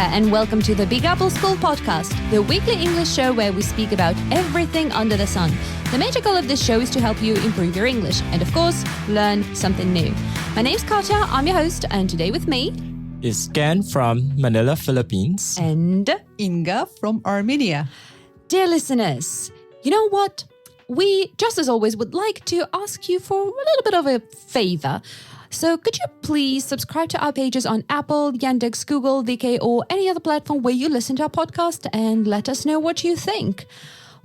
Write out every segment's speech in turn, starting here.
and welcome to the Big Apple School podcast, the weekly English show where we speak about everything under the sun. The major goal of this show is to help you improve your English and, of course, learn something new. My name's Katerina, I'm your host, and today with me is Ken from Manila, Philippines. And Inga from Armenia. Dear listeners, you know what? We, just as always, would like to ask you for a little bit of a favor. So could you please subscribe to our pages on Apple, Yandex, Google, VK, or any other platform where you listen to our podcast and let us know what you think?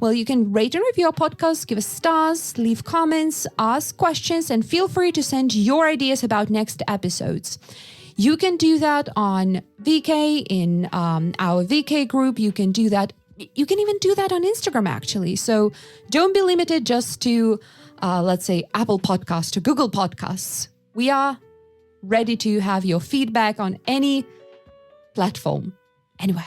Well, you can rate and review our podcast, give us stars, leave comments, ask questions, and feel free to send your ideas about next episodes. You can do that on VK, in our VK group. You can do that. You can even do that on Instagram, actually. So don't be limited just to, let's say, Apple Podcasts or Google Podcasts. We are ready to have your feedback on any platform, anywhere.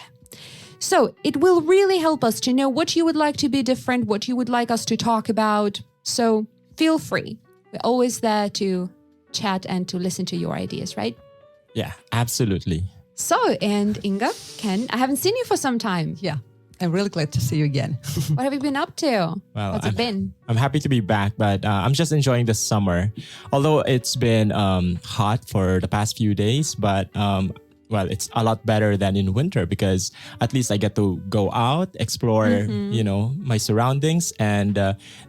So it will really help us to know what you would like to be different, what you would like us to talk about. So feel free. We're always there to chat and to listen to your ideas, right? Yeah, absolutely. So, and Inga, Ken, I haven't seen you for some time. Yeah, I'm really glad to see you again. What have you been up to? Well, What's it been? I'm happy to be back, but I'm just enjoying the summer. Although it's been hot for the past few days, but well, it's a lot better than in winter because at least I get to go out, explore, you know, my surroundings and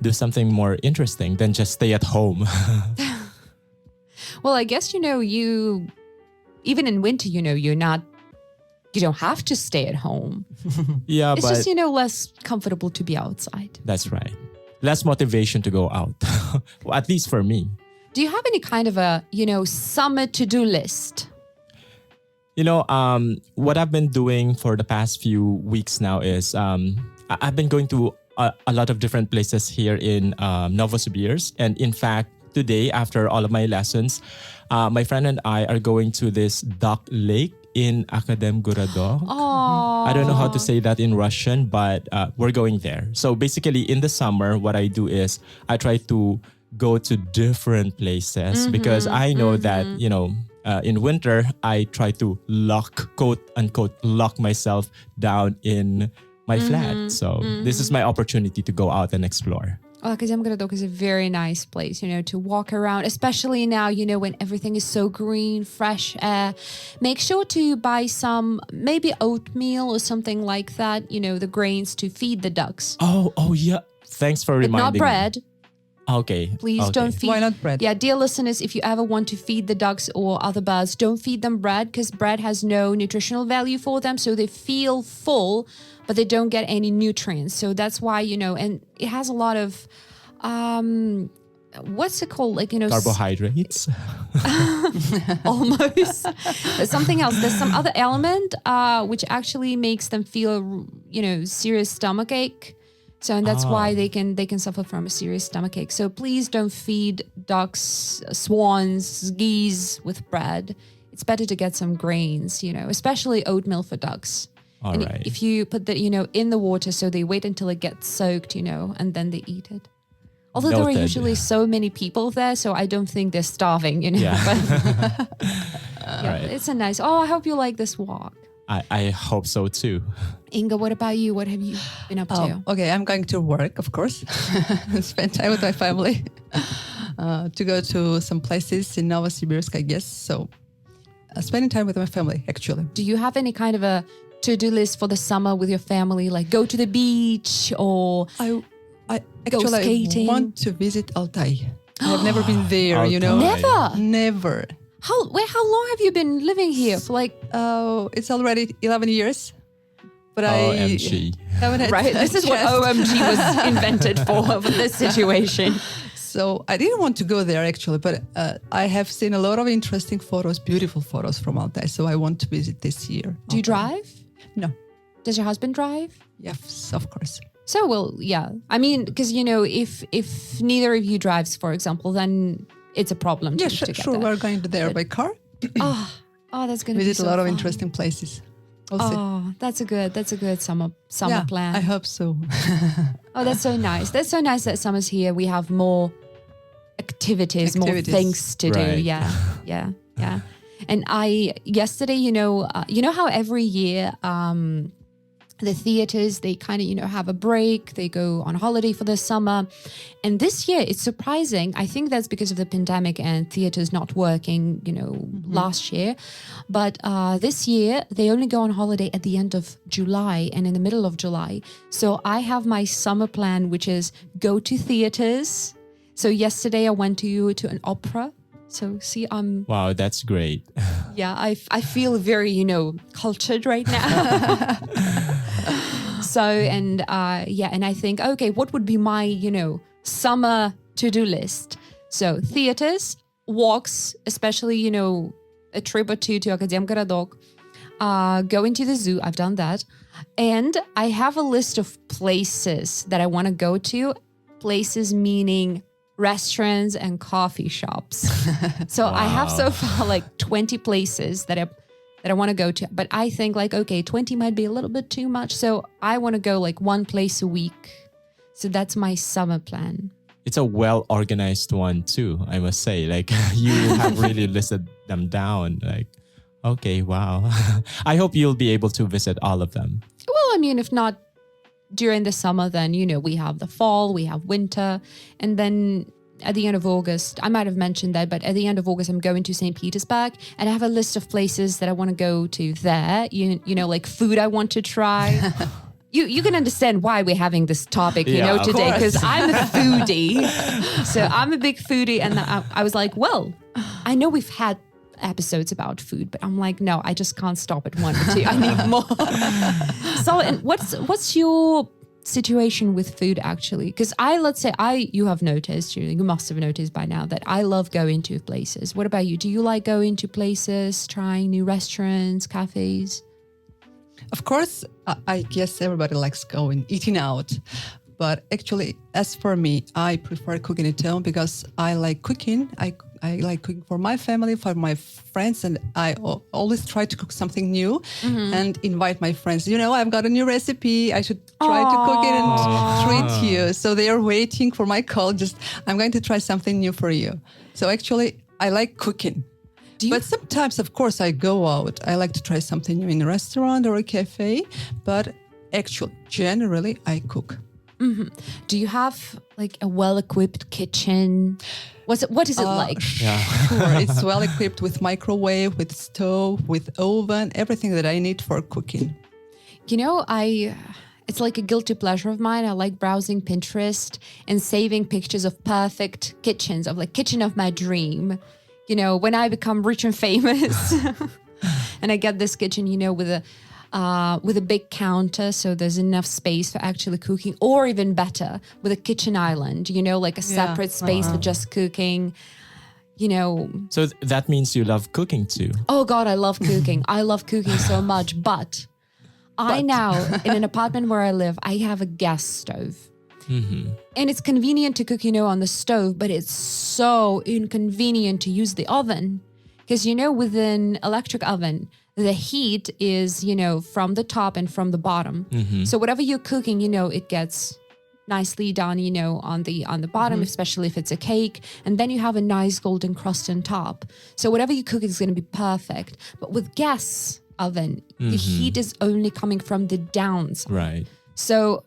do something more interesting than just stay at home. Well, I guess, you know, even in winter, you know, you don't have to stay at home. Yeah, it's but just, you know, less comfortable to be outside. That's right. Less motivation to go out, well, at least for me. Do you have any kind of a, you know, summer to-do list? You know, what I've been doing for the past few weeks now is I've been going to a lot of different places here in Novosibirsk. And in fact, today, after all of my lessons, my friend and I are going to this duck lake in Akademgorodok. Oh, I don't know how to say that in Russian, but we're going there. So basically, in the summer, what I do is I try to go to different places because I know that, you know, in winter, I try to quote unquote, lock myself down in my flat. So this is my opportunity to go out and explore. well, Akademgorodok is a very nice place, you know, to walk around, especially now, you know, when everything is so green, fresh air. Make sure to buy some, maybe oatmeal or something like that, you know, the grains to feed the ducks. Oh yeah. Thanks for But reminding not me. bread. Okay. Please okay. don't feed. Why not bread? Yeah, dear listeners, if you ever want to feed the ducks or other birds, don't feed them bread because bread has no nutritional value for them. So they feel full, but they don't get any nutrients. So that's why, you know, and it has a lot of, what's it called? Like, you know, Carbohydrates. almost. There's something else. There's some other element which actually makes them feel, you know, serious stomach ache. So, and that's why they can suffer from a serious stomach ache. So please don't feed ducks, swans, geese with bread. It's better to get some grains, you know, especially oatmeal for ducks. All and right. if you put that, you know, in the water, so they wait until it gets soaked, you know, and then they eat it. Although there are Noted. usually so many people there, so I don't think they're starving, you know. Yeah. But, yeah, Right. it's a nice. Oh, I hope you like this walk. I hope so too. Inga, what about you? What have you been up to? Okay, I'm going to work, of course, spend time with my family, to go to some places in Novosibirsk, I guess. So spending time with my family, actually. Do you have any kind of a to-do list for the summer with your family? Like go to the beach or I go actually skating? want to visit Altai. I have never been there, you know. Altai. Never? Never. How long have you been living here? For like, It's already 11 years. But OMG. I haven't had right? This is what chance. OMG was invented for this situation. So I didn't want to go there actually, but I have seen a lot of interesting photos, beautiful photos from Altai. So I want to visit this year. Do you drive? No. Does your husband drive? Yes, of course. So, well, yeah. I mean, because, you know, if neither of you drives, for example, then it's a problem Yeah, to get sure. there. We're going there by car. Oh, that's going to be Visit so a lot of fun. interesting places. We'll see. Oh, that's a good summer Yeah, plan. I hope so. Oh, that's so nice. That's so nice that summer's here. We have more activities, more Activities. things to do. Right. Yeah. And yesterday, you know how every year, the theaters, they kind of, have a break. They go on holiday for the summer. And this year, it's surprising. I think that's because of the pandemic and theaters not working, last year. But this year, they only go on holiday at the end of July and in the middle of July. So I have my summer plan, which is go to theaters. So yesterday, I went to an opera. So see, Wow, that's great. Yeah, I feel very, cultured right now. So, and I think, okay, what would be my, summer to-do list? So theaters, walks, especially, a trip or two to Akademgorodok, going to the zoo. I've done that. And I have a list of places that I want to go to. Places meaning restaurants and coffee shops. So I have so far like 20 places that I want to go to. But I think like, okay, 20 might be a little bit too much. So I want to go like one place a week. So that's my summer plan. It's a well-organized one too, I must say. Like you have really listed them down. Like, okay, wow. I hope you'll be able to visit all of them. Well, I mean, if not during the summer, then, we have the fall, we have winter. And then at the end of August, I might have mentioned that, but at the end of August, I'm going to St. Petersburg and I have a list of places that I want to go to there. Like food I want to try. You can understand why we're having this topic, today, because I'm a foodie. So I'm a big foodie. And I was like, well, I know we've had episodes about food, but I'm like, no, I just can't stop at one or two. I need more. So, and what's your situation with food actually? Because you have noticed, you must have noticed by now that I love going to places. What about you? Do you like going to places, trying new restaurants, cafes? Of course, I guess everybody likes eating out. But actually, as for me, I prefer cooking at home because I like cooking. I like cooking for my family, for my friends, and I always try to cook something new and invite my friends. I've got a new recipe. I should try to cook it and treat you. So they are waiting for my call. I'm going to try something new for you. So actually, I like cooking. But sometimes, of course, I go out. I like to try something new in a restaurant or a cafe. But actually, generally, I cook. Mm-hmm. Do you have like a well-equipped kitchen? What is it like? Yeah. Sure. It's well-equipped with microwave, with stove, with oven, everything that I need for cooking. It's like a guilty pleasure of mine. I like browsing Pinterest and saving pictures of perfect kitchens, of like kitchen of my dream. When I become rich and famous and I get this kitchen, with a big counter, so there's enough space for actually cooking, or even better, with a kitchen island, like a separate space for just cooking, So that means you love cooking too. Oh God, I love cooking. I love cooking so much, but I now, in an apartment where I live, I have a gas stove. Mm-hmm. And it's convenient to cook, on the stove, but it's so inconvenient to use the oven. Because, with an electric oven, the heat is, from the top and from the bottom. Mm-hmm. So whatever you're cooking, it gets nicely done, on the bottom, especially if it's a cake. And then you have a nice golden crust on top. So whatever you cook is going to be perfect. But with gas oven, the heat is only coming from the downside. Right. So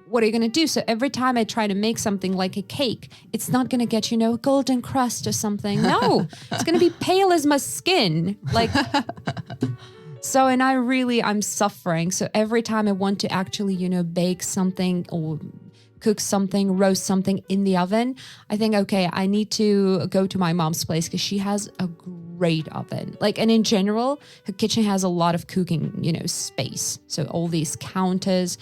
what are you going to do? So every time I try to make something like a cake, it's not going to get, a golden crust or something. No, it's going to be pale as my skin. Like, so, and I'm suffering. So every time I want to actually, bake something or cook something, roast something in the oven, I think, okay, I need to go to my mom's place because she has a great oven. Like, and in general, her kitchen has a lot of cooking, space. So all these counters,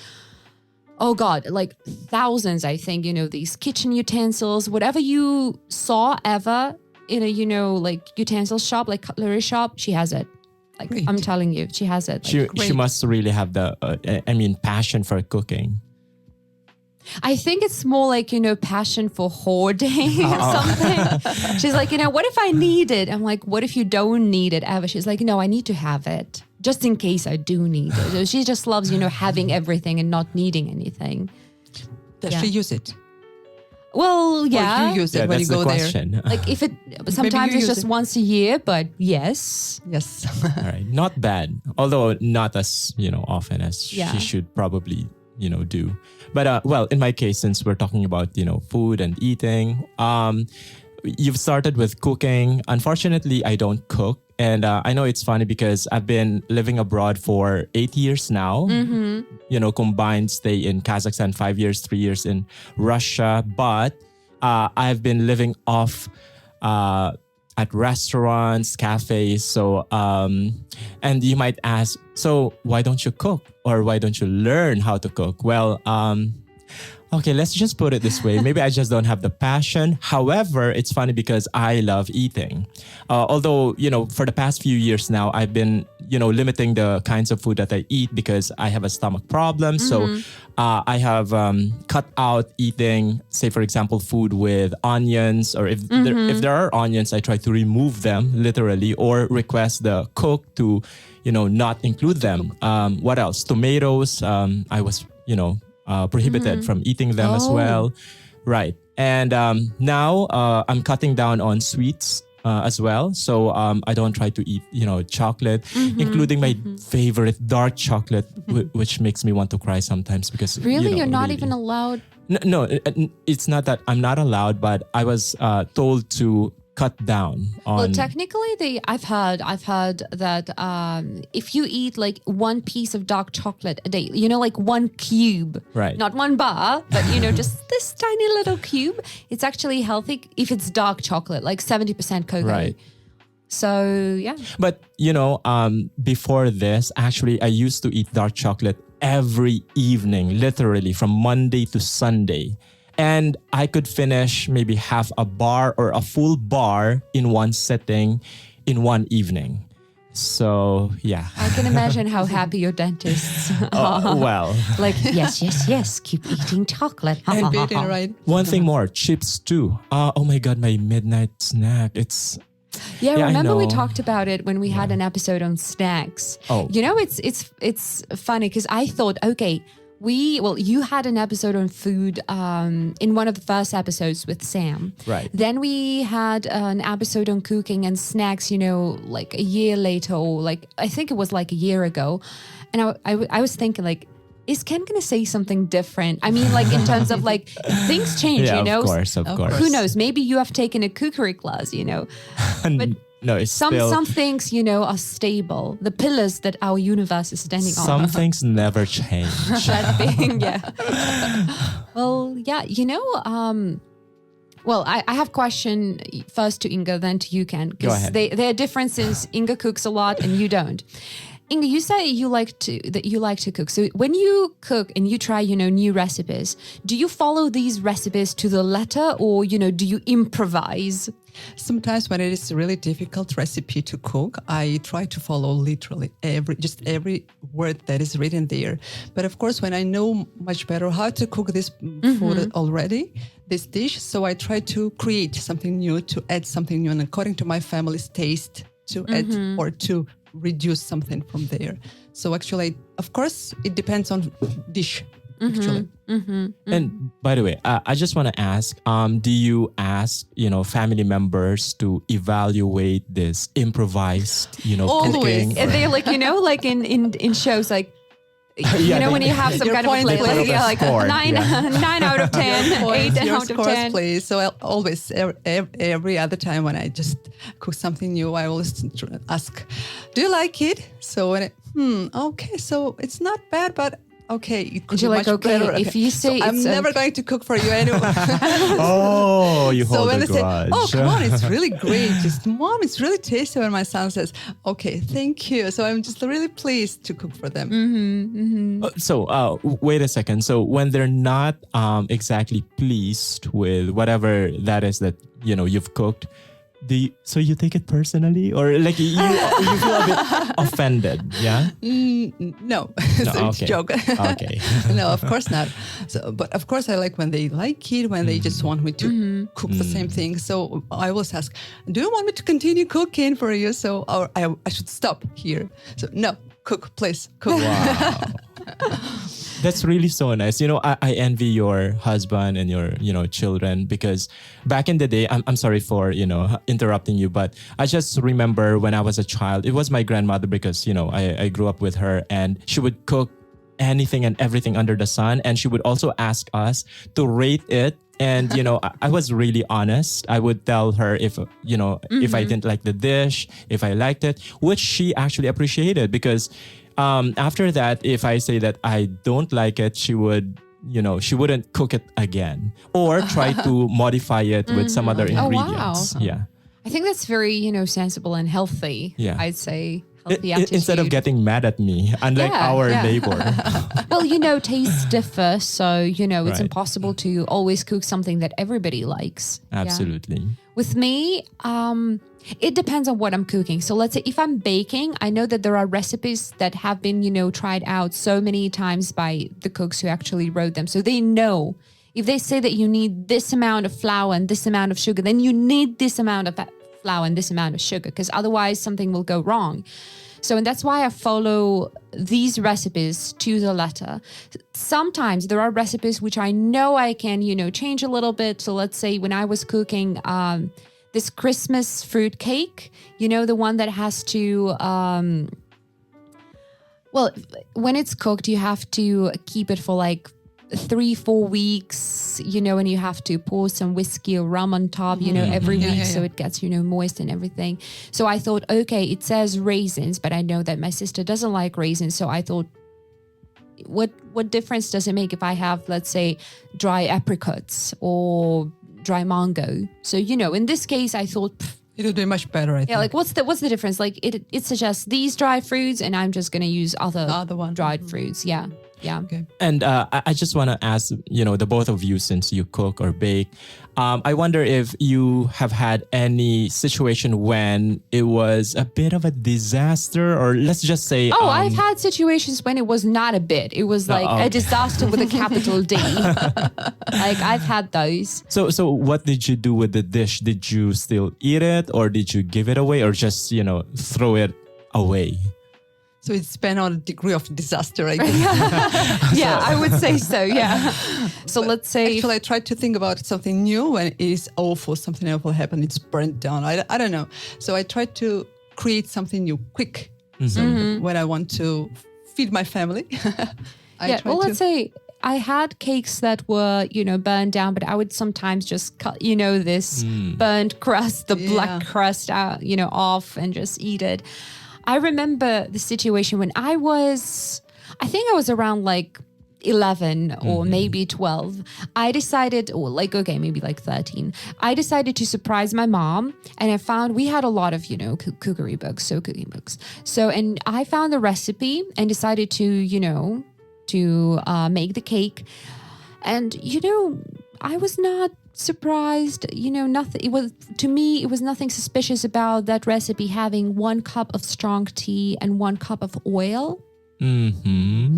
oh God, like thousands, I think, these kitchen utensils, whatever you saw ever in a, like utensil shop, like cutlery shop, she has it. Like, great. I'm telling you, she has it. Like, she must really have the, passion for cooking. I think it's more like, passion for hoarding or something. She's like, what if I need it? I'm like, what if you don't need it ever? She's like, no, I need to have it just in case I do need it. So she just loves, having everything and not needing anything. Does she use it? Well, Or yeah. you use it when that's you the go there? question. Like if it sometimes you it's use just it. once a year, but yes. Yes. All right, not bad. Although not as often as Yeah. she should probably do. But well, in my case, since we're talking about food and eating, you've started with cooking. Unfortunately, I don't cook. And I know it's funny because I've been living abroad for 8 years now. Combined stay in Kazakhstan 5 years, 3 years in Russia. But I've been living off at restaurants, cafes. So, and you might ask, so why don't you cook? Or why don't you learn how to cook? Well, okay, let's just put it this way. Maybe I just don't have the passion. However, it's funny because I love eating. Although, for the past few years now, I've been, limiting the kinds of food that I eat because I have a stomach problem. So I have cut out eating, say, for example, food with onions, or if there are onions, I try to remove them literally or request the cook to, not include them. What else? Tomatoes. I was, prohibited from eating them as well. Right. And now I'm cutting down on sweets as well. So I don't try to eat, chocolate, including my favorite dark chocolate, which makes me want to cry sometimes because Really? You're not really. even allowed? No, it's not that I'm not allowed, but I was told to cut down on. Well, technically, I've heard that if you eat like one piece of dark chocolate a day, like one cube, Right. Not one bar, but just this tiny little cube, it's actually healthy if it's dark chocolate, like 70% cocoa. Right. So yeah. But before this, actually, I used to eat dark chocolate every evening, literally from Monday to Sunday. And I could finish maybe half a bar or a full bar in one sitting in one evening. So, yeah. I can imagine how happy your dentists Well, like, yes, keep eating chocolate. And beating, right? one thing more, chips too. Oh my God, my midnight snack. It's... Yeah, I remember we know. talked about it when we had an episode on snacks. Oh. It's funny because I thought, okay, you had an episode on food in one of the first episodes with Sam. Right. Then we had an episode on cooking and snacks, like a year later, or like, I think it was like a year ago. And I was thinking like, is Ken going to say something different? I mean, like in terms of like things change, yeah, of course. Who knows? Maybe you have taken a cookery class, But no, it's still... some things, are stable. The pillars that our universe is standing on. Some things never change. That thing, yeah. Well, yeah, well, I have a question first to Inga, then to you, Ken. Go ahead. There are differences. Inga cooks a lot and you don't. Inga, you say you like to cook. So when you cook and you try, new recipes, do you follow these recipes to the letter or, do you improvise? Sometimes when it is a really difficult recipe to cook, I try to follow literally every word that is written there. But of course, when I know much better how to cook this food already, this dish, so I try to create something new, to add something new, and according to my family's taste, to add or to reduce something from there. So actually, of course, it depends on dish. Actually. And by the way, I just want to ask, do you ask, family members to evaluate this improvised, Always. cooking? And they're like, like in shows, like, when you have some Your kind of points, play, please. like, They put up a score, 9 out of 10, 8 Your out of scores, 10. please. So I'll always, every other time when I just cook something new, I always ask, do you like it? So when okay, so it's not bad, but okay, it could you're be like, much okay, better. if you say so I'm it's never going to cook for you anymore. Oh, you So hold when a they say, grudge. oh, come on, it's really great. Just, Mom, it's really tasty. When my son says, okay, thank you. So I'm just really pleased to cook for them. So, wait a second. So when they're not exactly pleased with whatever that is that, you've cooked, so you take it personally, or like you feel a bit offended? Yeah. No, it's a okay. joke. Okay. No, of course not. So, but of course, I like when they like it, when they just want me to cook the same thing. So I always ask, do you want me to continue cooking for you? So, or I should stop here. So no, cook, please, cook. Wow. That's really so nice. I envy your husband and your, children, because back in the day, I'm sorry for, interrupting you, but I just remember when I was a child, it was my grandmother because, I grew up with her, and she would cook anything and everything under the sun. And she would also ask us to rate it. And, I was really honest. I would tell her if I didn't like the dish, if I liked it, which she actually appreciated, because after that, if I say that I don't like it, she would, she wouldn't cook it again or try to modify it with some other ingredients. Oh, wow. Yeah. I think that's very, sensible and healthy. Yeah. I'd say. Healthy attitude. Instead of getting mad at me, unlike our neighbor. Well, tastes differ. So, it's Right. impossible to always cook something that everybody likes. Absolutely. Yeah. With me, it depends on what I'm cooking. So let's say if I'm baking, I know that there are recipes that have been, tried out so many times by the cooks who actually wrote them. So they know if they say that you need this amount of flour and this amount of sugar, then you need this amount of flour and this amount of sugar, because otherwise something will go wrong. And that's why I follow these recipes to the letter. Sometimes there are recipes which I know I can, change a little bit. So let's say when I was cooking this Christmas fruit cake, the one that has to, when it's cooked, you have to keep it for like 3-4 weeks, and you have to pour some whiskey or rum on top, every week. So it gets, moist and everything. So I thought, okay, it says raisins, but I know that my sister doesn't like raisins. So I thought, what difference does it make if I have, let's say, dry apricots or dry mango? So, in this case, I thought, It'll do much better, I think. yeah, like what's the difference? Like it suggests these dry fruits, and I'm just going to use other one. dried fruits. Yeah. Yeah. Okay. And I just want to ask, the both of you, since you cook or bake, I wonder if you have had any situation when it was a bit of a disaster, or let's just say... I've had situations when it was not a bit. It was like a disaster with a capital D. Like I've had those. So what did you do with the dish? Did you still eat it, or did you give it away, or just, throw it away? So it depends on the degree of disaster, I guess. Yeah, I would say so. Yeah. So let's say... Actually, I tried to think about something new when it is awful, something awful happened, it's burnt down. I don't know. So I tried to create something new, quick. So when I want to feed my family, let's say I had cakes that were, burned down, but I would sometimes just cut, this burnt crust, the black crust out, off and just eat it. I remember the situation when I think I was around like 11 or maybe 12. I decided, maybe like 13. I decided to surprise my mom, and I found we had a lot of, cooking books. So, and I found the recipe and decided to, make the cake. And, I was not surprised, nothing. It was nothing suspicious about that recipe having 1 cup of strong tea and 1 cup of oil.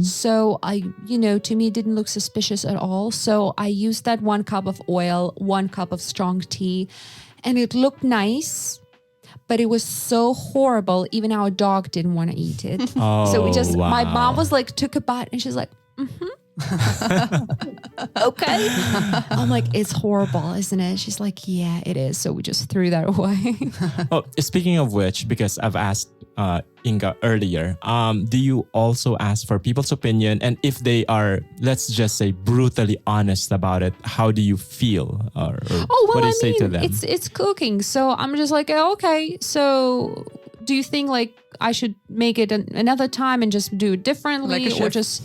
So to me, it didn't look suspicious at all. So I used that 1 cup of oil, 1 cup of strong tea, and it looked nice, but it was so horrible. Even our dog didn't want to eat it. My mom was like, took a bite, and she's like, okay. I'm like, it's horrible, isn't it? She's like, yeah, it is. So we just threw that away. Speaking of which, because I've asked Inga earlier, do you also ask for people's opinion? And if they are, let's just say, brutally honest about it, how do you feel? Or what do you say to them? It's cooking. So I'm just like, okay, so do you think like I should make it another time and just do it differently, or just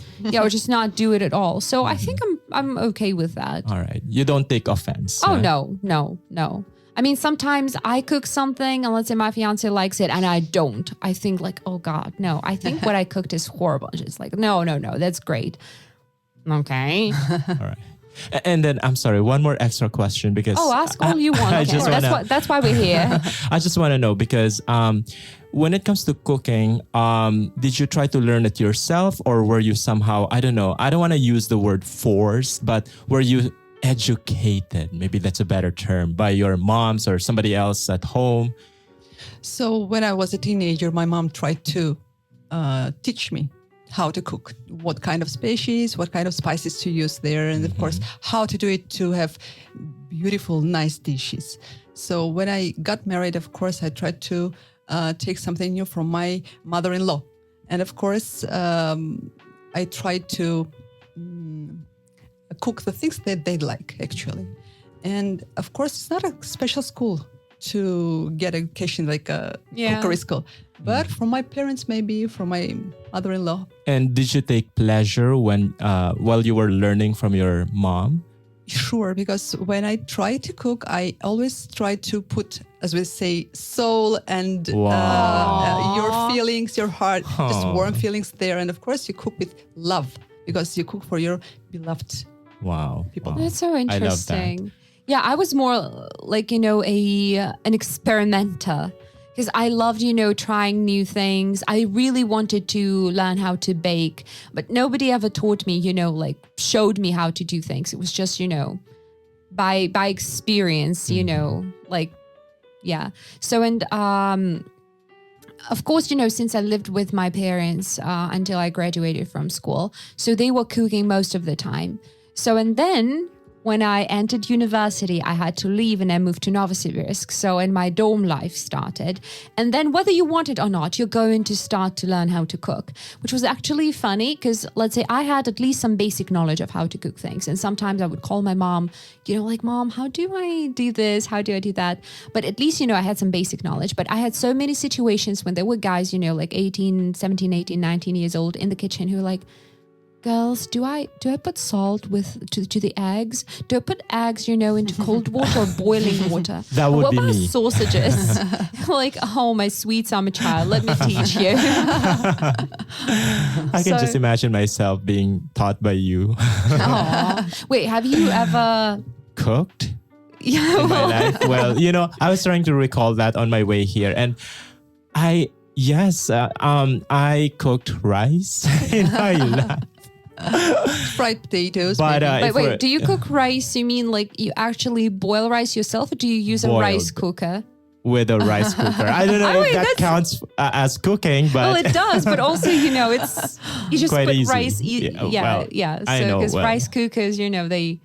not do it at all? So I think I'm okay with that. All right. You don't take offense. Oh, right? No. I mean, sometimes I cook something and let's say my fiance likes it and I don't. I think like, oh God, no, I think what I cooked is horrible. She's like, no, that's great. Okay. All right. And then, I'm sorry, one more extra question because... ask all you want. Okay. That's why we're here. I just want to know because when it comes to cooking, did you try to learn it yourself, or were you somehow, I don't know, I don't want to use the word forced, but were you educated? Maybe that's a better term, by your moms or somebody else at home? So when I was a teenager, my mom tried to teach me how to cook, what kind of species, what kind of spices to use there, and of course, how to do it to have beautiful, nice dishes. So when I got married, of course, I tried to take something new from my mother-in-law. And of course, I tried to cook the things that they like, actually. And of course, it's not a special school to get education like a cookery school. But from my parents, maybe from my mother-in-law. And did you take pleasure when while you were learning from your mom? Sure, because when I try to cook, I always try to put, as we say, soul and your feelings, your heart, just warm feelings there. And of course, you cook with love because you cook for your beloved people. That's so interesting. I love that. Yeah, I was more like, an experimenter. Because I loved, trying new things. I really wanted to learn how to bake, but nobody ever taught me, showed me how to do things. It was just, by experience, So, and of course, since I lived with my parents until I graduated from school, so they were cooking most of the time. So, and then when I entered university, I had to leave and I moved to Novosibirsk. So, and my dorm life started. And then whether you want it or not, you're going to start to learn how to cook, which was actually funny because let's say I had at least some basic knowledge of how to cook things. And sometimes I would call my mom, Mom, how do I do this? How do I do that? But at least, I had some basic knowledge. But I had so many situations when there were guys, like 17, 18, 19 years old in the kitchen who were like, girls, do I put salt to the eggs? Do I put eggs, into cold water or boiling water? That would what be about me. Sausages? Like, oh, my sweet summer child, let me teach you. I can just imagine myself being taught by you. Wait, have you ever cooked Yeah, in my life? Well, I was trying to recall that on my way here, and I cooked rice in my life. Fried potatoes. But wait, do you cook rice? You mean like you actually boil rice yourself, or do you use a rice cooker? With a rice cooker. I don't know if that counts as cooking, but... Well, it does, but also, it's... You just quite put easy. rice... So, because well. rice cookers, they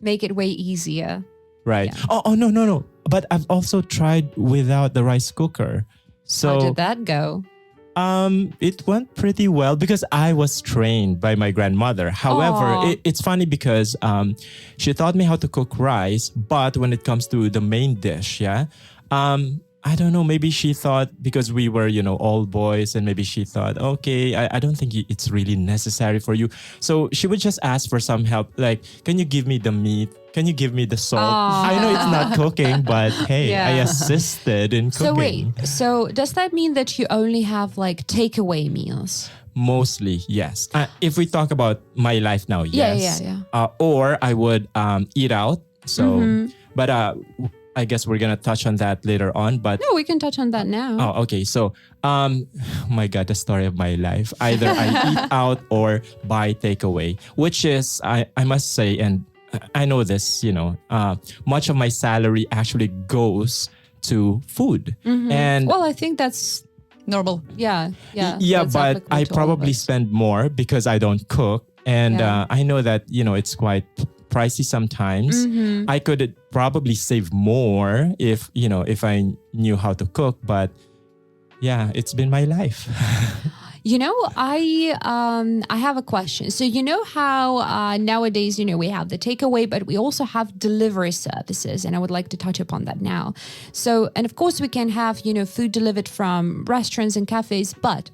make it way easier. Right. Yeah. Oh, no. But I've also tried without the rice cooker. So, how did that go? It went pretty well because I was trained by my grandmother. However, it's funny because she taught me how to cook rice, but when it comes to the main dish, I don't know, maybe she thought because we were, all boys, and maybe she thought, okay, I don't think it's really necessary for you. So she would just ask for some help. Like, can you give me the meat? Can you give me the salt? I know it's not cooking, but hey, I assisted in cooking. So does that mean that you only have like takeaway meals? Mostly, yes. If we talk about my life now, yes. Yeah. Or I would eat out. So, but I guess we're going to touch on that later on. But no, we can touch on that now. Oh, okay. So, my God, the story of my life. Either I eat out or buy takeaway, which is, I must say, and I know this, much of my salary actually goes to food. And well, I think that's normal. Yeah. But I probably spend more because I don't cook. And I know that, it's quite pricey sometimes. I could probably save more if I knew how to cook. But yeah, it's been my life. I have a question. So how nowadays, we have the takeaway, but we also have delivery services. And I would like to touch upon that now. So, and of course we can have, food delivered from restaurants and cafes, but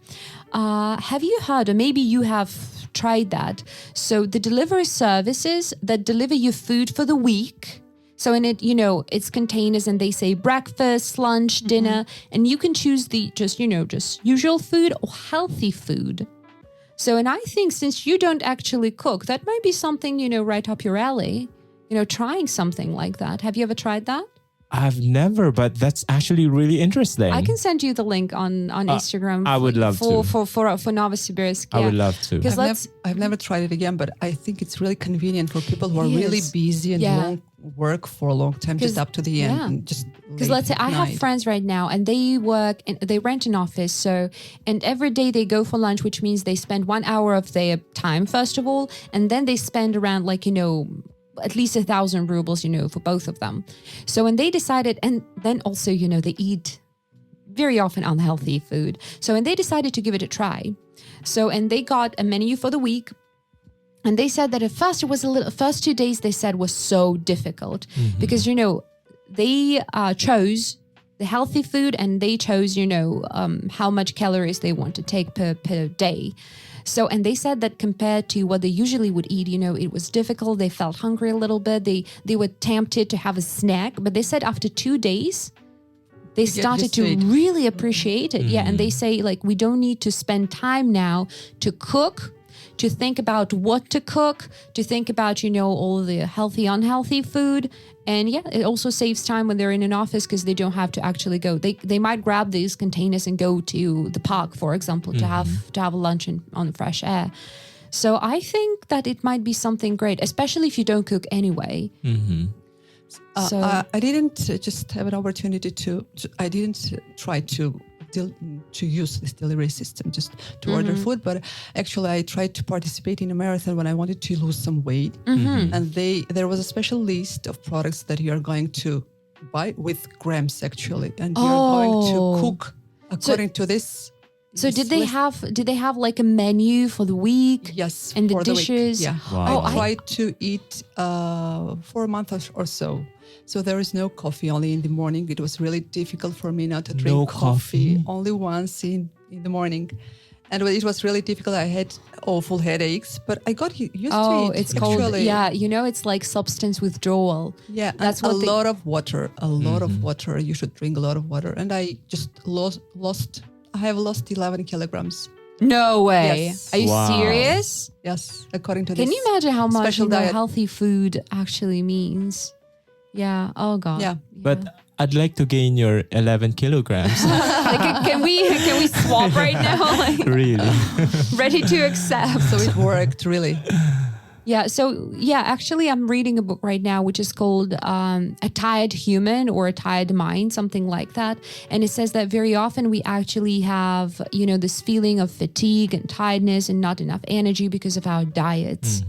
have you heard, or maybe you have tried that? So the delivery services that deliver you food for the week. So in it, it's containers and they say breakfast, lunch, dinner, and you can choose the just usual food or healthy food. So, and I think since you don't actually cook, that might be something, right up your alley, trying something like that. Have you ever tried that? I've never, but that's actually really interesting. I can send you the link on Instagram. I would love for, to. For Novosibirsk. I would love to. Because I've never tried it again, but I think it's really convenient for people who are really busy and won't work for a long time, just up to the end. And just because let's say I have friends right now and they work and they rent an office. So, and every day they go for lunch, which means they spend 1 hour of their time, first of all, and then they spend around like, at least 1,000 rubles, for both of them. So when they decided, and then also, they eat very often unhealthy food. So, and they decided to give it a try. So, and they got a menu for the week. And they said that at first first 2 days they said was so difficult because, they chose the healthy food and they chose, how much calories they want to take per day. So, and they said that compared to what they usually would eat, it was difficult. They felt hungry a little bit. They were tempted to have a snack, but they said after 2 days, they started to really appreciate it. Yeah. And they say like, we don't need to spend time now to cook, to think about what to cook, to think about, all the healthy, unhealthy food. And yeah, it also saves time when they're in an office because they don't have to actually go. They might grab these containers and go to the park, for example, to have a lunch on fresh air. So I think that it might be something great, especially if you don't cook anyway. So I didn't just have an opportunity I didn't try to use this delivery system just to order food, but actually I tried to participate in a marathon when I wanted to lose some weight, and there was a special list of products that you are going to buy with grams actually, and you're going to cook according to this. So did they have like a menu for the week? Yes, and the for dishes. The week. Yeah, wow. I tried to eat for a month or so. So there is no coffee, only in the morning. It was really difficult for me not to drink coffee only once in the morning. And it was really difficult. I had awful headaches, but I got used to it. Oh, it's called, actually. it's like substance withdrawal. Yeah, that's a lot of water, of water. You should drink a lot of water. And I just I have lost 11 kilograms. No way. Yes. Are you serious? Yes, according to this. Can you imagine how much diet. Healthy food actually means? Yeah. Oh God. Yeah. But I'd like to gain your 11 kilograms. Like, can we swap right now? Like, Really? ready to accept. So it worked really. Yeah. So yeah, actually I'm reading a book right now, which is called A Tired Human or A Tired Mind, something like that. And it says that very often we actually have, this feeling of fatigue and tiredness and not enough energy because of our diets.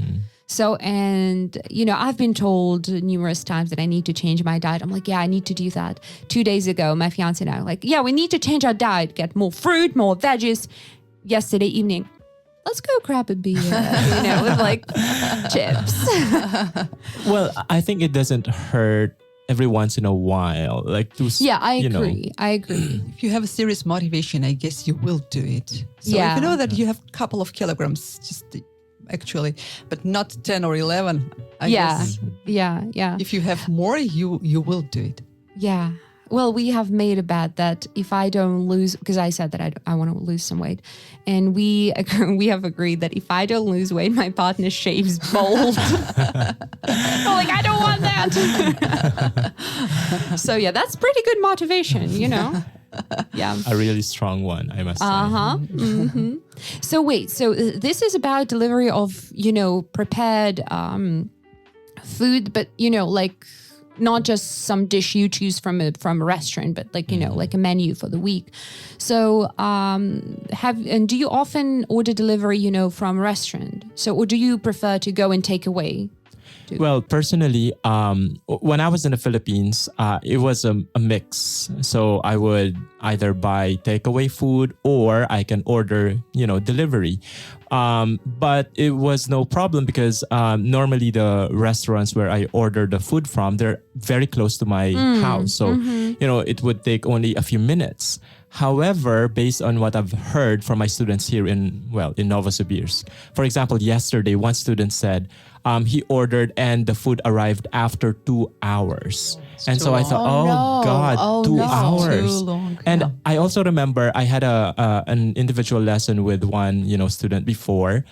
So, and, I've been told numerous times that I need to change my diet. I'm like, yeah, I need to do that. 2 days ago, my fiance and I were like, yeah, we need to change our diet, get more fruit, more veggies. Yesterday evening, let's go grab a beer, with like chips. Well, I think it doesn't hurt every once in a while. Like to, I agree. I agree. If you have a serious motivation, I guess you will do it. So Yeah. if you know that you have a couple of kilograms, just actually, but not 10 or 11. I guess Yeah. if you have more, you will do it. Yeah. Well, we have made a bet that if I don't lose, because I said that I want to lose some weight, and we have agreed that if I don't lose weight, my partner shaves bald. I'm like, I don't want that. So yeah, that's pretty good motivation, Yeah. a really strong one, I must say. So wait, this is about delivery of, prepared food, but, like not just some dish you choose from a restaurant, but like, like a menu for the week. So do you often order delivery, from a restaurant? So, or do you prefer to go and take away? Well, personally, when I was in the Philippines, it was a mix. So I would either buy takeaway food or I can order, delivery. But it was no problem because normally the restaurants where I order the food from, they're very close to my house. So, it would take only a few minutes. However, based on what I've heard from my students here in Novosibirsk, for example, yesterday, one student said he ordered and the food arrived after 2 hours. And so I thought, God, 2 hours. Too long. And I also remember I had an individual lesson with one, student before.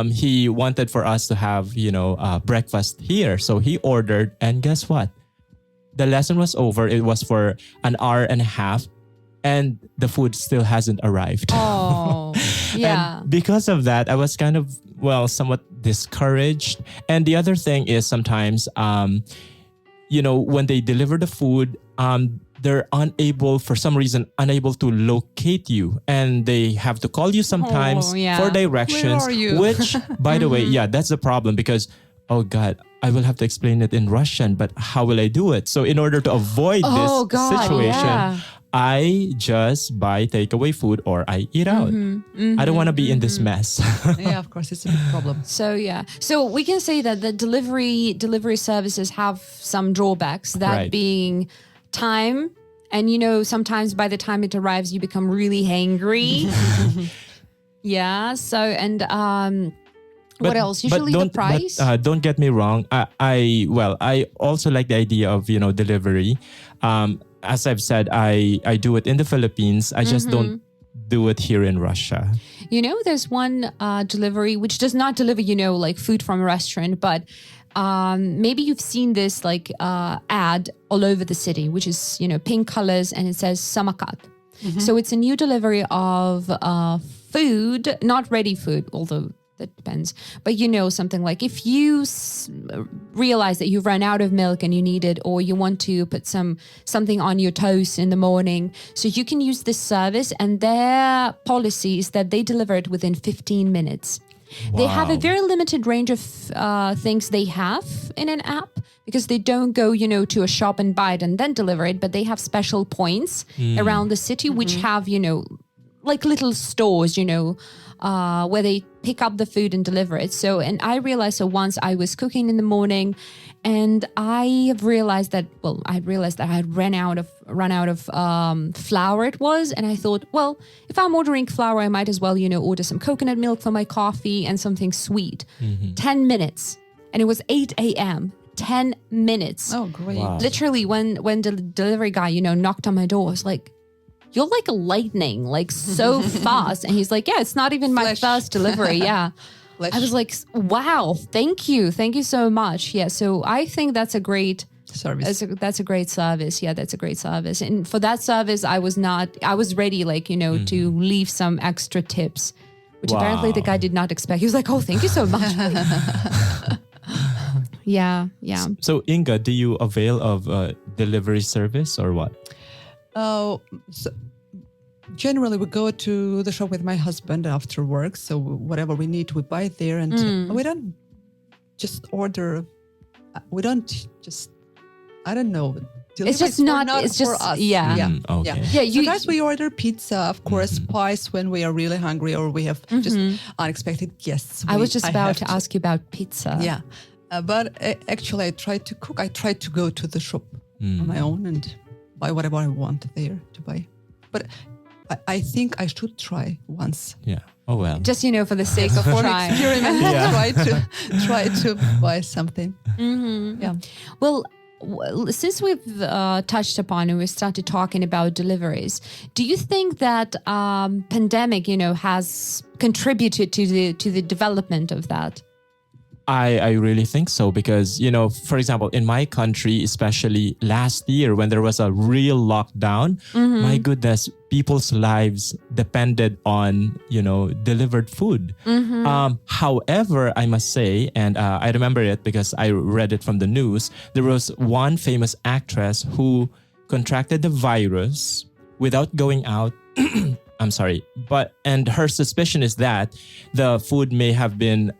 He wanted for us to have, breakfast here. So he ordered, and guess what? the lesson was over. It was for an hour and a half, and the food still hasn't arrived. Oh, yeah. And because of that, I was kind of, somewhat discouraged. And the other thing is sometimes, when they deliver the food, they're for some reason, unable to locate you. And they have to call you sometimes for directions. Where are you? Which, by the way, that's the problem because, oh God, I will have to explain it in Russian, but how will I do it? So in order to avoid this situation, I just buy takeaway food or I eat out. I don't want to be in this mess. Yeah, of course, it's a big problem. So we can say that the delivery services have some drawbacks. That being time, and sometimes by the time it arrives, you become really hangry. Yeah. So and what else? Usually the price. But, don't get me wrong. I also like the idea of delivery. As I've said, I do it in the Philippines. I just don't do it here in Russia. There's one delivery which does not deliver, like food from a restaurant, but maybe you've seen this ad all over the city, which is, pink colors and it says samakat. So it's a new delivery of food, not ready food, although that depends. But something like if you realize that you've run out of milk and you need it, or you want to put something on your toast in the morning, so you can use this service, and their policy is that they deliver it within 15 minutes. Wow. They have a very limited range of things they have in an app because they don't go, to a shop and buy it and then deliver it, but they have special points around the city which have, like little stores, where they pick up the food and deliver it. So, and I realized, once I was cooking in the morning and I realized that I had run out of flour it was. And I thought, if I'm ordering flour, I might as well, order some coconut milk for my coffee and something sweet. 10 minutes. And it was 8 a.m. 10 minutes. Oh, great. Wow. Literally when the delivery guy, knocked on my door, I was like, you're like a lightning, like so fast. And he's like, yeah, it's not even my first delivery. Yeah. I was like, wow, thank you. Thank you so much. Yeah. So I think that's a great service. That's a great service. Yeah, that's a great service. And for that service, I was ready, to leave some extra tips, which apparently the guy did not expect. He was like, oh, thank you so much. Yeah. So Inga, do you avail of delivery service or what? So generally, we go to the shop with my husband after work. So whatever we need, we buy there, and we don't just order. We don't just. I don't know. It's just not. It's just for us. Yeah. Okay. Yeah. Sometimes we order pizza, of course, pies when we are really hungry or we have just unexpected guests. I was just about to ask you about pizza. Yeah, but actually, I try to cook. I try to go to the shop on my own and buy whatever I want there to buy. But I think I should try once. Yeah. Oh, well. Just, for the sake of trying. Experiment. Try to buy something. Yeah. Well, since we've touched upon and we started talking about deliveries, do you think that pandemic, has contributed to the development of that? I really think so because, for example, in my country, especially last year when there was a real lockdown, my goodness, people's lives depended on, delivered food. However, I must say, and I remember it because I read it from the news, there was one famous actress who contracted the virus without going out. I'm sorry, and her suspicion is that the food may have been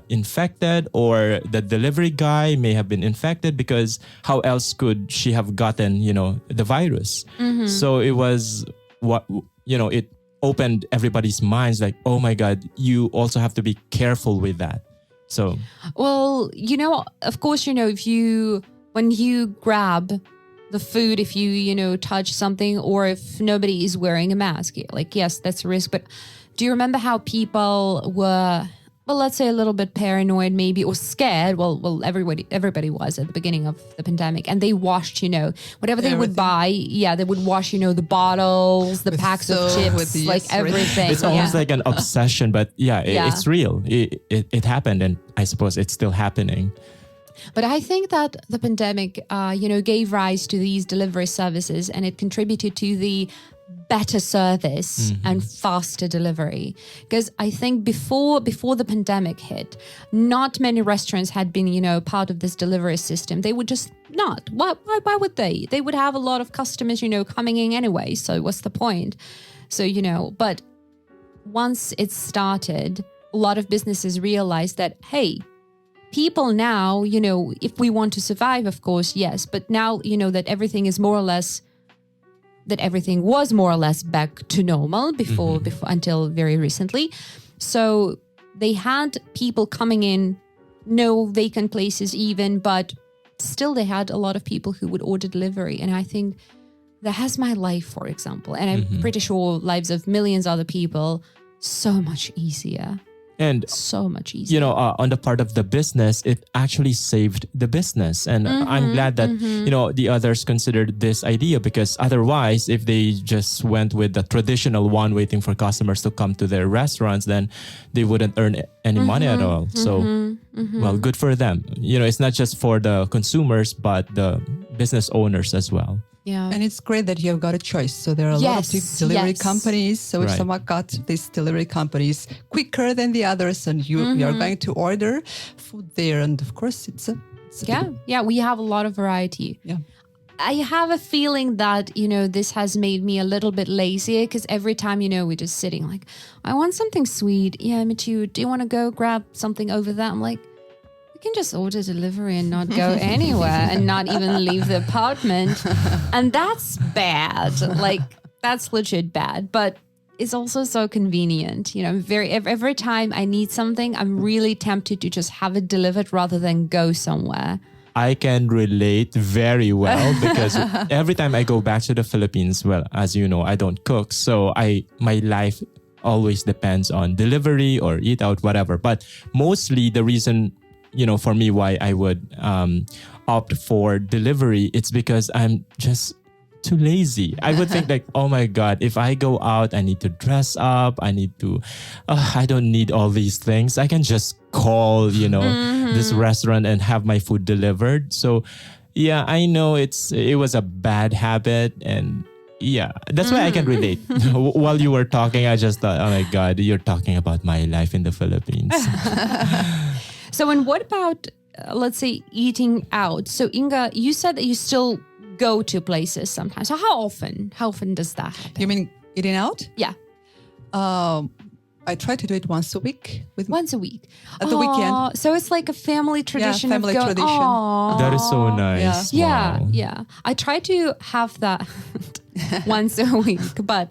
infected or the delivery guy may have been infected because how else could she have gotten, the virus? So it was it opened everybody's minds like, oh my God, you also have to be careful with that. So, well, of course, when you grab the food, if you, touch something or if nobody is wearing a mask, like, yes, that's a risk. But do you remember how people were, let's say a little bit paranoid maybe or scared? Well, everybody was at the beginning of the pandemic, and they washed, whatever they would buy. Yeah, they would wash, the bottles, the packs of chips, like everything. It's almost like an obsession, but it's real. It happened, and I suppose it's still happening. But I think that the pandemic, gave rise to these delivery services, and it contributed to the better service and faster delivery. Because I think before the pandemic hit, not many restaurants had been, part of this delivery system. They would just not. Why would they? They would have a lot of customers, coming in anyway. So what's the point? So, but once it started, a lot of businesses realized that, hey, people now, if we want to survive, of course, yes. But now, that everything was more or less back to normal before until very recently. So they had people coming in, no vacant places even, but still they had a lot of people who would order delivery. And I think that has my life, for example, and I'm pretty sure lives of millions of other people so much easier. And so much easier. On the part of the business, it actually saved the business. And I'm glad that, the others considered this idea, because otherwise, if they just went with the traditional one, waiting for customers to come to their restaurants, then they wouldn't earn any money at all. So, well, good for them. It's not just for the consumers, but the business owners as well. Yeah. And it's great that you've got a choice. So there are a lot of delivery companies. So if someone got these delivery companies quicker than the others, and you're going to order food there. And of course, it's we have a lot of variety. Yeah. I have a feeling that, this has made me a little bit lazier, because every time, we're just sitting like, I want something sweet. Yeah, me too. Do you want to go grab something over there? I'm like, we can just order delivery and not go anywhere and not even leave the apartment. And that's bad. Like, that's legit bad. But it's also so convenient. Every time I need something, I'm really tempted to just have it delivered rather than go somewhere. I can relate very well, because every time I go back to the Philippines, well, as you know, I don't cook. So my life always depends on delivery or eat out, whatever. But mostly the reason, for me, why I would opt for delivery, it's because I'm just too lazy. I would think like, oh my God, if I go out, I need to dress up. I don't need all these things. I can just call, this restaurant and have my food delivered. So yeah, I know it was a bad habit, and yeah, that's why I can relate. While you were talking, I just thought, oh my God, you're talking about my life in the Philippines. So, and what about, let's say, eating out? So, Inga, you said that you still go to places sometimes. So how often? How often does that happen? You mean eating out? Yeah. I try to do it once a week. Once a week. At the weekend. So it's like a family tradition. Yeah, family tradition. That is so nice. Yeah. Wow. Yeah. I try to have that once a week. But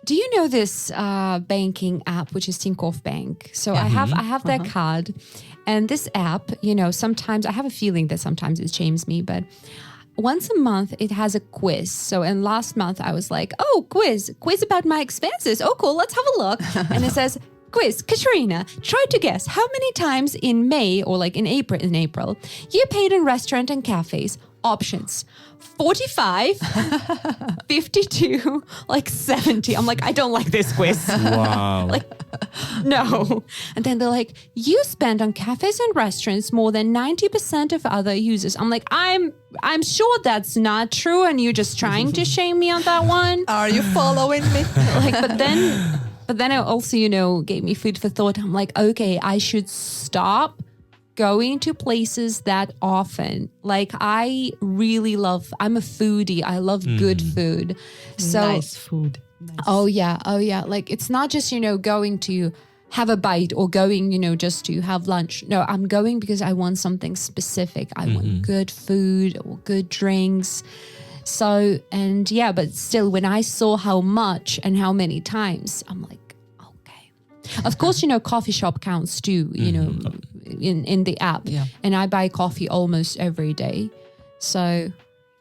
do you know this banking app, which is Tinkoff Bank? So I have their card. And this app, sometimes I have a feeling that sometimes it shames me, but once a month it has a quiz. So in last month I was like, oh, quiz about my expenses. Oh, cool. Let's have a look. And it says, quiz, Katerina, try to guess how many times in May or like in April you paid in restaurant and cafes. Options: 45, 52, like 70. I'm like, I don't like this quiz. Wow. Like, no. And then they're like, you spend on cafes and restaurants more than 90% of other users. I'm like, I'm sure that's not true, and you're just trying to shame me on that one. Are you following me? But then it also, gave me food for thought. I'm like, okay, I should stop going to places that often. Like, I'm a foodie. I love good food. So Nice food. Nice. Oh yeah. Like, it's not just, going to have a bite or going, just to have lunch. No, I'm going because I want something specific. I want good food or good drinks. So, and yeah, but still, when I saw how much and how many times, I'm like, okay. Of course, coffee shop counts too, in the app. Yeah. And I buy coffee almost every day. So,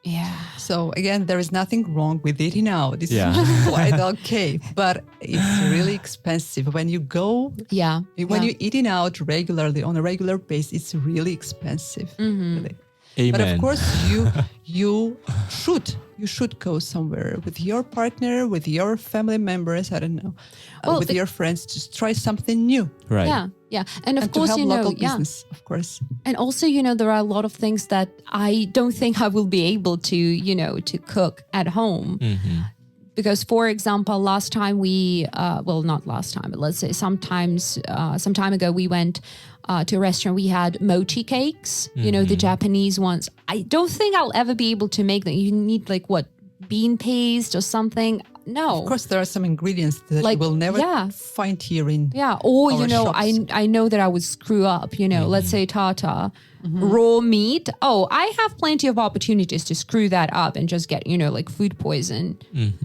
yeah. So again, there is nothing wrong with eating out. It's quite okay, but it's really expensive. When you go, when you're eating out regularly on a regular basis, it's really expensive. Really. Amen. But of course, you should go somewhere with your partner, with your family members. I don't know, with your friends. Just try something new. Right. Yeah. Yeah. And of And course, to help you know, local business, of course. And also, you know, there are a lot of things that I don't think I will be able to, you know, to cook at home. Because, for example, last time not last time, but let's say some time ago, we went to a restaurant. We had mochi cakes, you know, the Japanese ones. I don't think I'll ever be able to make them. You need bean paste or something. No. Of course, there are some ingredients that you will never find here in or, our you know, shops. I know that I would screw up, you know, let's say tartar, raw meat. Oh, I have plenty of opportunities to screw that up and just get, you know, like food poison.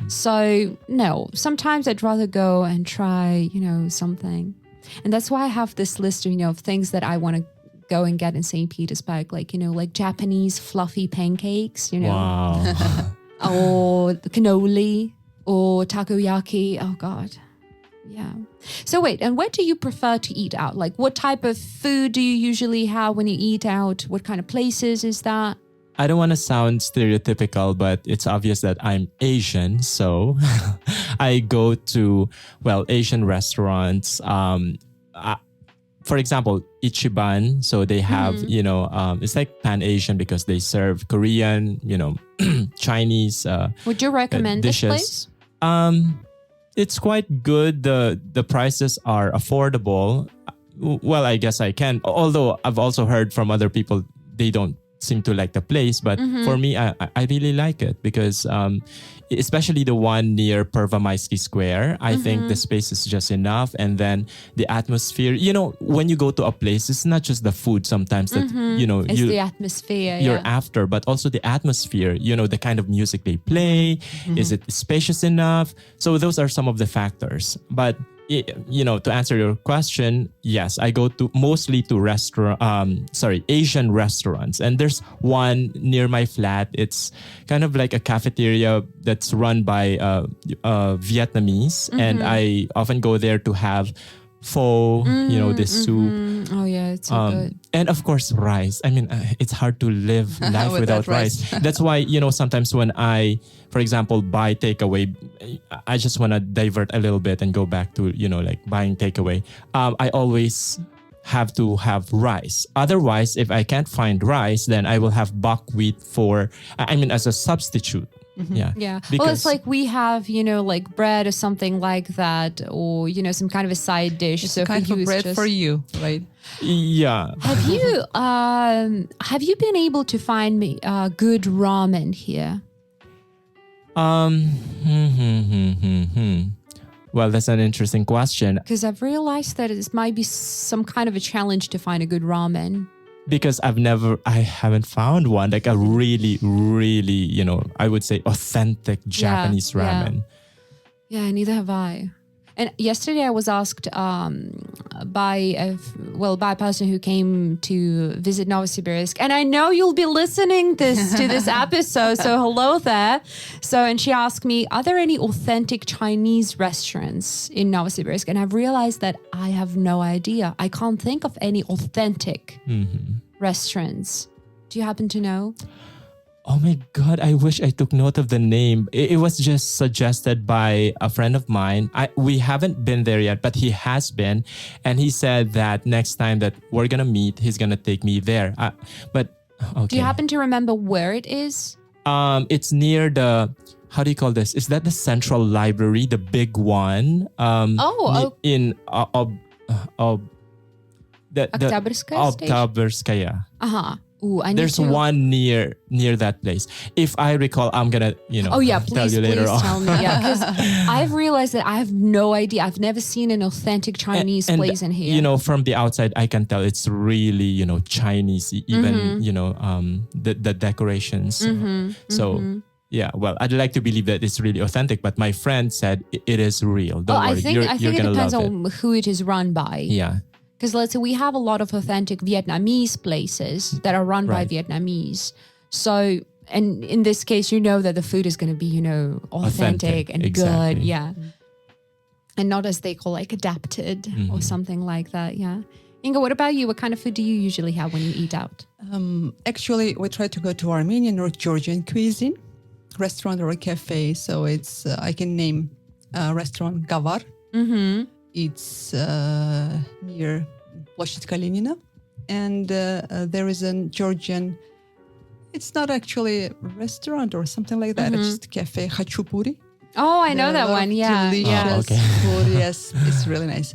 So, no, sometimes I'd rather go and try, you know, something. And that's why I have this list, you know, of things that I want to go and get in St. Petersburg, like, you know, like Japanese fluffy pancakes, you know. Wow. Or cannoli. Or takoyaki. Oh, God. Yeah. So wait, and where do you prefer to eat out? Like, what type of food do you usually have when you eat out? What kind of places is that? I don't want to sound stereotypical, but it's obvious that I'm Asian. So I go to, Asian restaurants. For example, Ichiban. So they have, you know, it's like Pan-Asian because they serve Korean, you know, Chinese Would you recommend this dishes. place? It's quite good. The prices are affordable. Well, I guess I can. Although I've also heard from other people they don't seem to like the place, but for me, I really like it because especially the one near Pervamaisky Square, I think the space is just enough, and then the atmosphere. You know, when you go to a place, it's not just the food sometimes that you know It's the atmosphere. you're after, but also the atmosphere, you know, the kind of music they play. Is it spacious enough? So those are some of the factors. But, you know, to answer your question, yes, I go to mostly to Asian restaurants. And there's one near my flat. It's kind of like a cafeteria that's run by Vietnamese. And I often go there to have pho, you know, this soup. Oh, yeah, it's so good. And of course, rice. I mean, it's hard to live life With without that rice. That's why, you know, sometimes when I, for example, buy takeaway, I just want to divert a little bit and go back to, you know, like buying takeaway. I always have to have rice. Otherwise, if I can't find rice, then I will have buckwheat as a substitute. Yeah. Yeah. Because, Well, it's like we have, you know, like bread or something like that, or, you know, some kind of a side dish. It's so a kind for of you, it's bread just... for you, right? Yeah. Have you been able to find me good ramen here? Well, that's an interesting question. Because I've realized that it might be some kind of a challenge to find a good ramen. Because I haven't found one, like a really, really, you know, I would say authentic Japanese ramen. Yeah, neither have I. And yesterday I was asked by a person who came to visit Novosibirsk. And I know you'll be listening to this episode, so hello there. And she asked me, are there any authentic Chinese restaurants in Novosibirsk? And I've realized that I have no idea. I can't think of any authentic restaurants. Do you happen to know? Oh my God, I wish I took note of the name. It was just suggested by a friend of mine. We haven't been there yet, but he has been. And he said that next time that we're going to meet, he's going to take me there. Okay. Do you happen to remember where it is? It's near how do you call this? Is that the Central Library, the big one? In Oktyabrskaya station? Oktyabrskaya. Uh-huh. Ooh, There's one near that place. If I recall, I'm gonna, you know, tell you later on. Tell me. Yeah, because I've realized that I have no idea. I've never seen an authentic Chinese place in here. You know, from the outside, I can tell it's really, you know, Chinese. Even you know, the decorations. Yeah, well, I'd like to believe that it's really authentic, but my friend said it is real. Don't worry, I think it depends on who it is run by. Yeah. Because let's say we have a lot of authentic Vietnamese places that are run by Vietnamese. So, and in this case, you know that the food is going to be, you know, authentic and good. Yeah. And not as they call like adapted or something like that. Yeah. Inga, what about you? What kind of food do you usually have when you eat out? Actually, we try to go to Armenian or Georgian cuisine, restaurant or a cafe. So it's, I can name restaurant Gavar. It's near Площадь Калинина. And there is a Georgian, it's not actually a restaurant or something like that. It's just cafe, Khachupuri. Oh, I know that one. Yeah. Delicious food. Yes, it's really nice.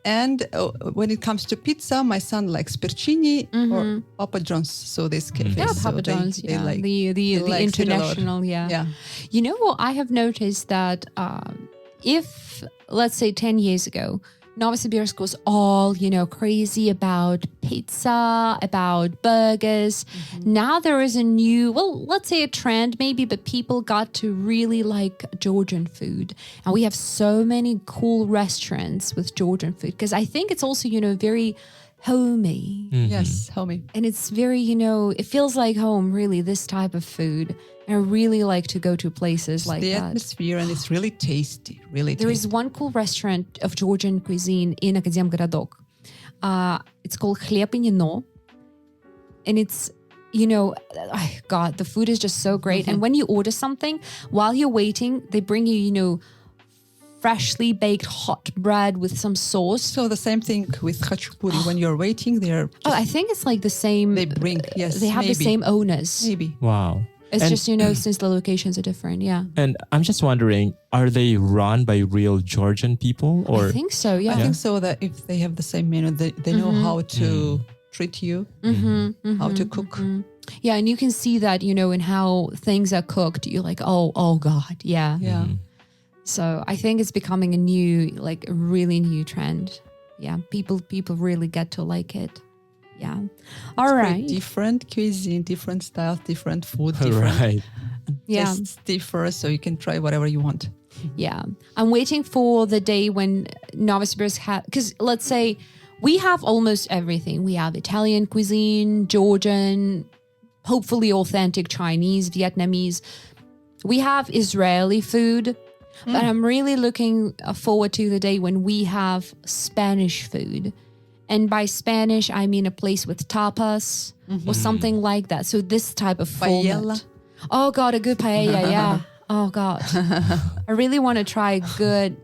And when it comes to pizza, my son likes Percini or Papa John's. So this cafe. Yeah, so Papa John's. they Yeah, like, the likes it a lot. international. Yeah. Yeah. You know what? I have noticed that if, let's say, 10 years ago, Novosibirsk was all, crazy about pizza, about burgers. Now there is a new, let's say a trend maybe, but people got to really like Georgian food. And we have so many cool restaurants with Georgian food because I think it's also, very homey. Yes, homey. And it's very, it feels like home, really, this type of food. And I really like to go to places like the that. atmosphere, and it's really tasty, really There tasty. is one cool restaurant of Georgian cuisine in Akademgorodok. It's called Хлеб и Нино. And it's, God, the food is just so great. And when you order something, while you're waiting, they bring you, freshly baked hot bread with some sauce. So the same thing with Khachupuri. When you're waiting, they're Oh, I think it's like the same. they bring, yes, They have maybe. the same owners. Maybe. Wow. It's And- just, since the locations are different. Yeah. And I'm just wondering, are they run by real Georgian people or? I think so. Yeah. I think so that if they have the same menu, they know how to treat you, how to cook. Yeah. And you can see that, in how things are cooked. You're like, oh God. Yeah. Yeah. So I think it's becoming a new, a really new trend. Yeah, people really get to like it. Yeah. All Quite right. different cuisine, different styles, different food, different Right. Yeah. tastes differ, so you can try whatever you want. Yeah. I'm waiting for the day when Novosibirsk because let's say we have almost everything. We have Italian cuisine, Georgian, hopefully authentic Chinese, Vietnamese. We have Israeli food. But I'm really looking forward to the day when we have Spanish food. And by Spanish, I mean a place with tapas or something like that. So this type of format. Paella. Oh, God, a good paella, yeah. Oh, God. I really want to try good,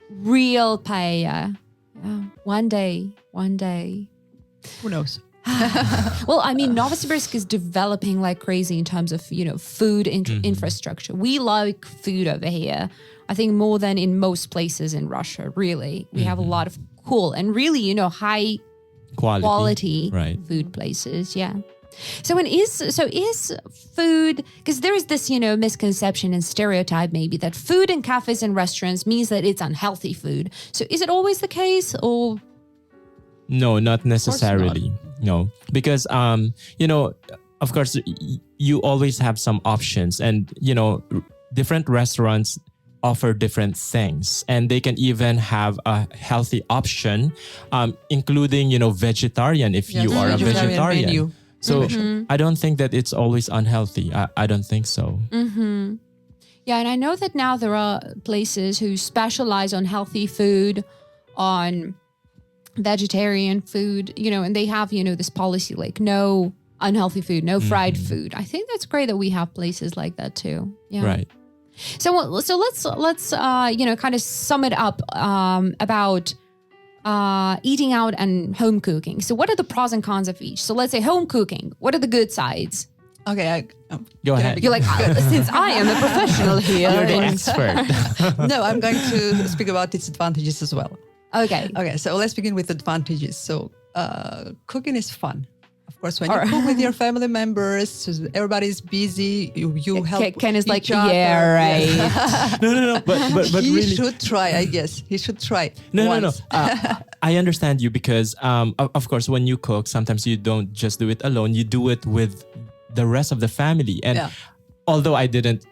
real paella. Yeah. One day. Who knows? Well, I mean, Novosibirsk is developing like crazy in terms of, food infrastructure. We like food over here. I think more than in most places in Russia, really. We have a lot of cool and really, high quality Right. food places. Yeah. So is food, because there is this, misconception and stereotype maybe that food in cafes and restaurants means that it's unhealthy food. So is it always the case or? No, not necessarily. No, because of course, you always have some options, and different restaurants offer different things, and they can even have a healthy option, including vegetarian if you are a vegetarian. menu. So I don't think that it's always unhealthy. I don't think so. Yeah, and I know that now there are places who specialize on healthy food, on vegetarian food, and they have, this policy like no unhealthy food, no fried food. I think that's great that we have places like that too. Yeah. Right. So let's kind of sum it up about eating out and home cooking. So what are the pros and cons of each? So let's say home cooking. What are the good sides? Okay, Go ahead. You're like, since I am the professional here. You're the expert. no, I'm going to speak about disadvantages as well. Okay. Okay, so let's begin with advantages. So cooking is fun. Of course, when you cook with your family members, everybody's busy, you help Ken is each like, other. yeah, right. No. But he really. should try, I guess. He should try. No. once. I understand you because, of course, when you cook, sometimes you don't just do it alone. You do it with the rest of the family. And although I didn't,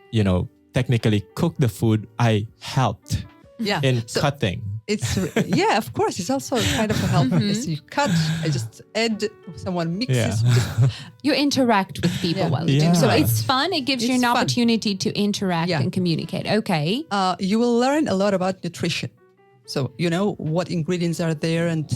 technically cook the food, I helped in cutting. It's of course. It's also kind of a help. Yes, you cut. I just add. Someone mixes. You interact with people while you do. So Yeah. it's fun. It gives you an It's fun. opportunity to interact and communicate. Okay. You will learn a lot about nutrition. So you know what ingredients are there, and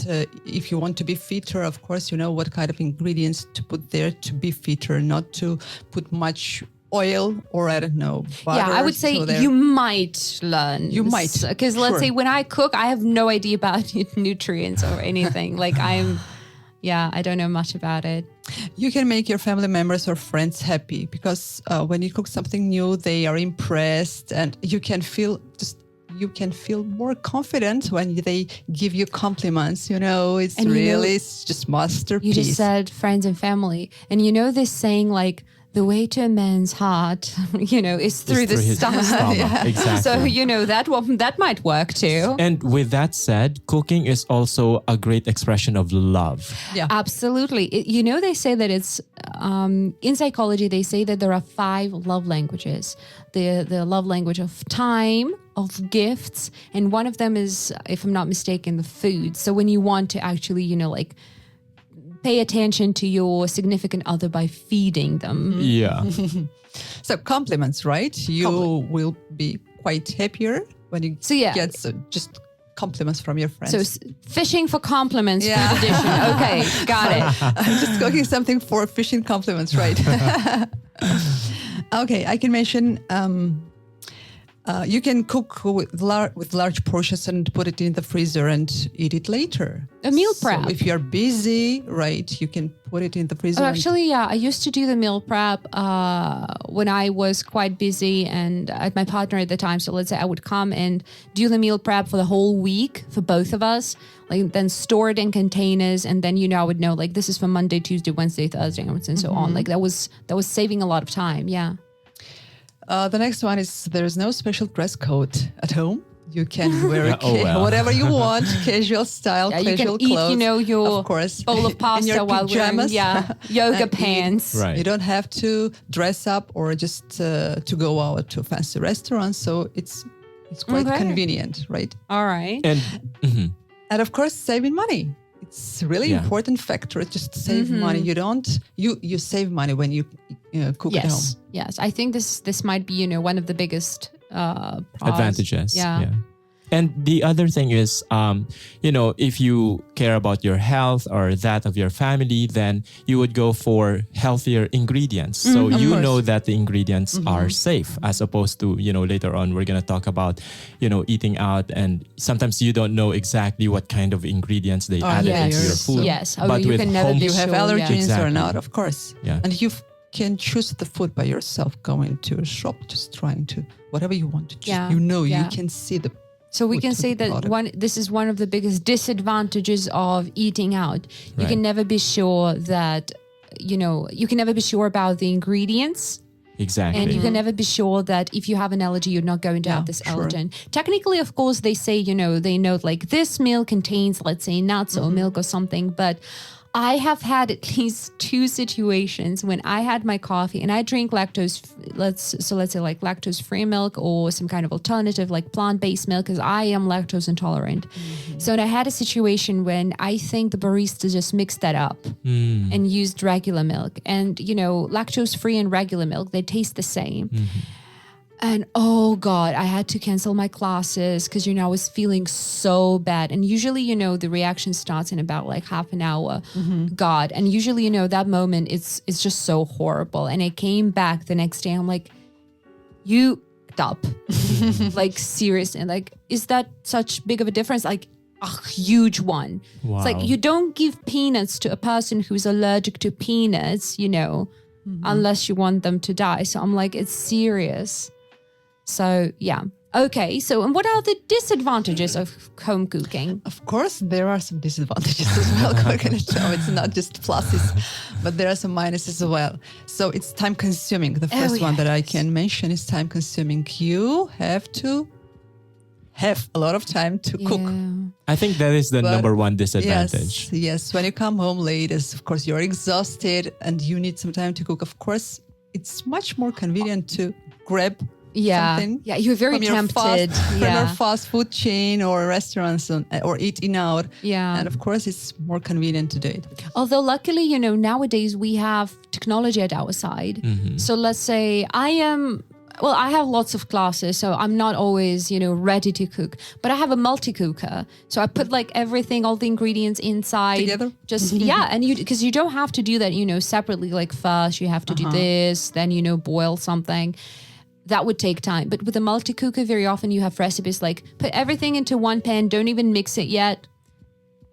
if you want to be fitter, of course, you know what kind of ingredients to put there to be fitter, not to put much oil or I don't know, butter. Yeah, I would say so you might learn. You might. Because let's Sure. say when I cook, I have no idea about nutrients or anything. Like I don't know much about it. You can make your family members or friends happy because when you cook something new, they are impressed, and you can feel more confident when they give you compliments. It's And it's just masterpiece. You just said friends and family. And you know this saying like, the way to a man's heart, is through the his stomach. Yeah. Exactly. So, that might work too. And with that said, cooking is also a great expression of love. Yeah. Absolutely. They say that it's, in psychology, they say that there are 5 love languages. The love language of time, of gifts, and one of them is, if I'm not mistaken, the food. So when you want to actually, pay attention to your significant other by feeding them. Yeah. So compliments, right? You will be quite happier when you get just compliments from your friends. So fishing for compliments Yeah. for the edition. Okay, got it. I'm just cooking something for fishing compliments, right? Okay, I can mention you can cook with large portions and put it in the freezer and eat it later. A meal prep. So if you're busy, right, you can put it in the freezer. Actually, yeah, I used to do the meal prep when I was quite busy and I had my partner at the time. So let's say I would come and do the meal prep for the whole week for both of us, like then store it in containers, and then I would know like this is for Monday, Tuesday, Wednesday, Thursday, and so on. Like that was saving a lot of time. Yeah. The next one is there's no special dress code at home. You can wear whatever you want, casual style, casual you can clothes. Eat, your of course, bowl of pasta in your while pajamas. wearing yoga pants. Right. You don't have to dress up or just to go out to a fancy restaurant. So it's quite convenient, right? All right. And of course, saving money. It's really important factor. Just to save money. You save money when you cook at home. Yes, I think this might be one of the biggest advantages. Yeah. And the other thing is, if you care about your health or that of your family, then you would go for healthier ingredients. So know that the ingredients are safe, as opposed to, later on, we're going to talk about, eating out. And sometimes you don't know exactly what kind of ingredients they added into your food. Yes. But you with can never you have allergies or Exactly. not, of course. Yeah. And you can choose the food by yourself, going to a shop, just trying to, whatever you want to choose. Yeah. You can see the So we can to say the that product. this is one of the biggest disadvantages of eating out. You Right. can never be sure that, you can never be sure about the ingredients. Exactly. And you can never be sure that if you have an allergy, you're not going to have this allergen. Technically, of course, they say, they note like this meal contains, let's say, nuts or milk or something. But I have had at least 2 situations when I had my coffee and I drink let's say like lactose-free milk or some kind of alternative like plant-based milk, because I am lactose intolerant. So I had a situation when I think the barista just mixed that up and used regular milk. And, lactose-free and regular milk, they taste the same. And oh God, I had to cancel my classes because, I was feeling so bad. And usually, the reaction starts in about like half an hour. God. And usually, that moment it's just so horrible. And I came back the next day. I'm like, you stop. Like seriously. Like, is that such big of a difference? Like a huge one. Wow. It's like you don't give peanuts to a person who's allergic to peanuts, unless you want them to die. So I'm like, it's serious. So, yeah. Okay. So, and what are the disadvantages of home cooking? Of course, there are some disadvantages as well. It's not just pluses, but there are some minuses as well. So it's time consuming. The first one that I can mention is time consuming. You have to have a lot of time to cook. I think that is the number one disadvantage. Yes. When you come home late, of course, you're exhausted and you need some time to cook. Of course, it's much more convenient to grab something. Yeah, you're very tempted. From your fast food chain or restaurants or eating out. Yeah. And of course, it's more convenient to do it. Although luckily, nowadays we have technology at our side. So let's say I am well, I have lots of classes, so I'm not always, ready to cook. But I have a multi-cooker. So I put like everything, all the ingredients inside. Together? Just, and because you don't have to do that, separately. Like first you have to do this, then, boil something. That would take time. But with a multi-cooker, very often you have recipes like put everything into one pan, don't even mix it yet.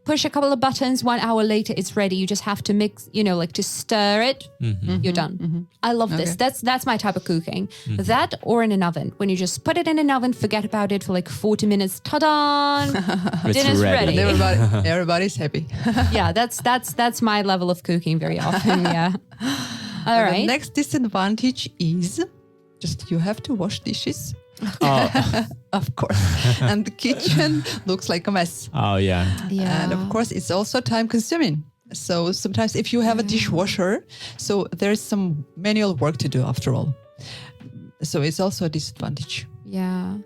Push a couple of buttons, 1 hour later, it's ready. You just have to mix, to stir it. You're done. I love this. That's my type of cooking. That or in an oven. When you just put it in an oven, forget about it for like 40 minutes. Ta-da! Dinner's ready. Everybody's happy. Yeah, that's my level of cooking very often. Yeah. All right. The next disadvantage is just you have to wash dishes. Of course. And the kitchen looks like a mess. Oh, yeah. Yeah. And of course, it's also time consuming. So sometimes if you have a dishwasher, so there's some manual work to do after all. So it's also a disadvantage. Yeah.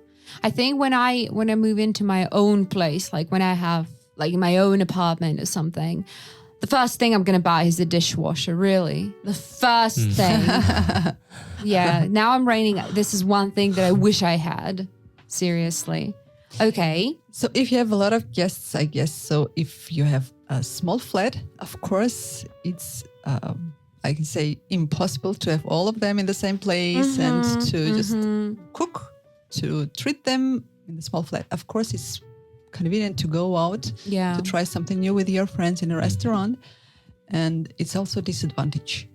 I think when I move into my own place, like when I have like my own apartment or something, the first thing I'm going to buy is a dishwasher, really. The first thing. Yeah. Now I'm raining. This is one thing that I wish I had. Seriously. Okay. So if you have a lot of guests, I guess, so if you have a small flat, of course, it's, I can say, impossible to have all of them in the same place and to just cook, to treat them in the small flat. Of course, it's convenient to go out to try something new with your friends in a restaurant, and it's also a disadvantage.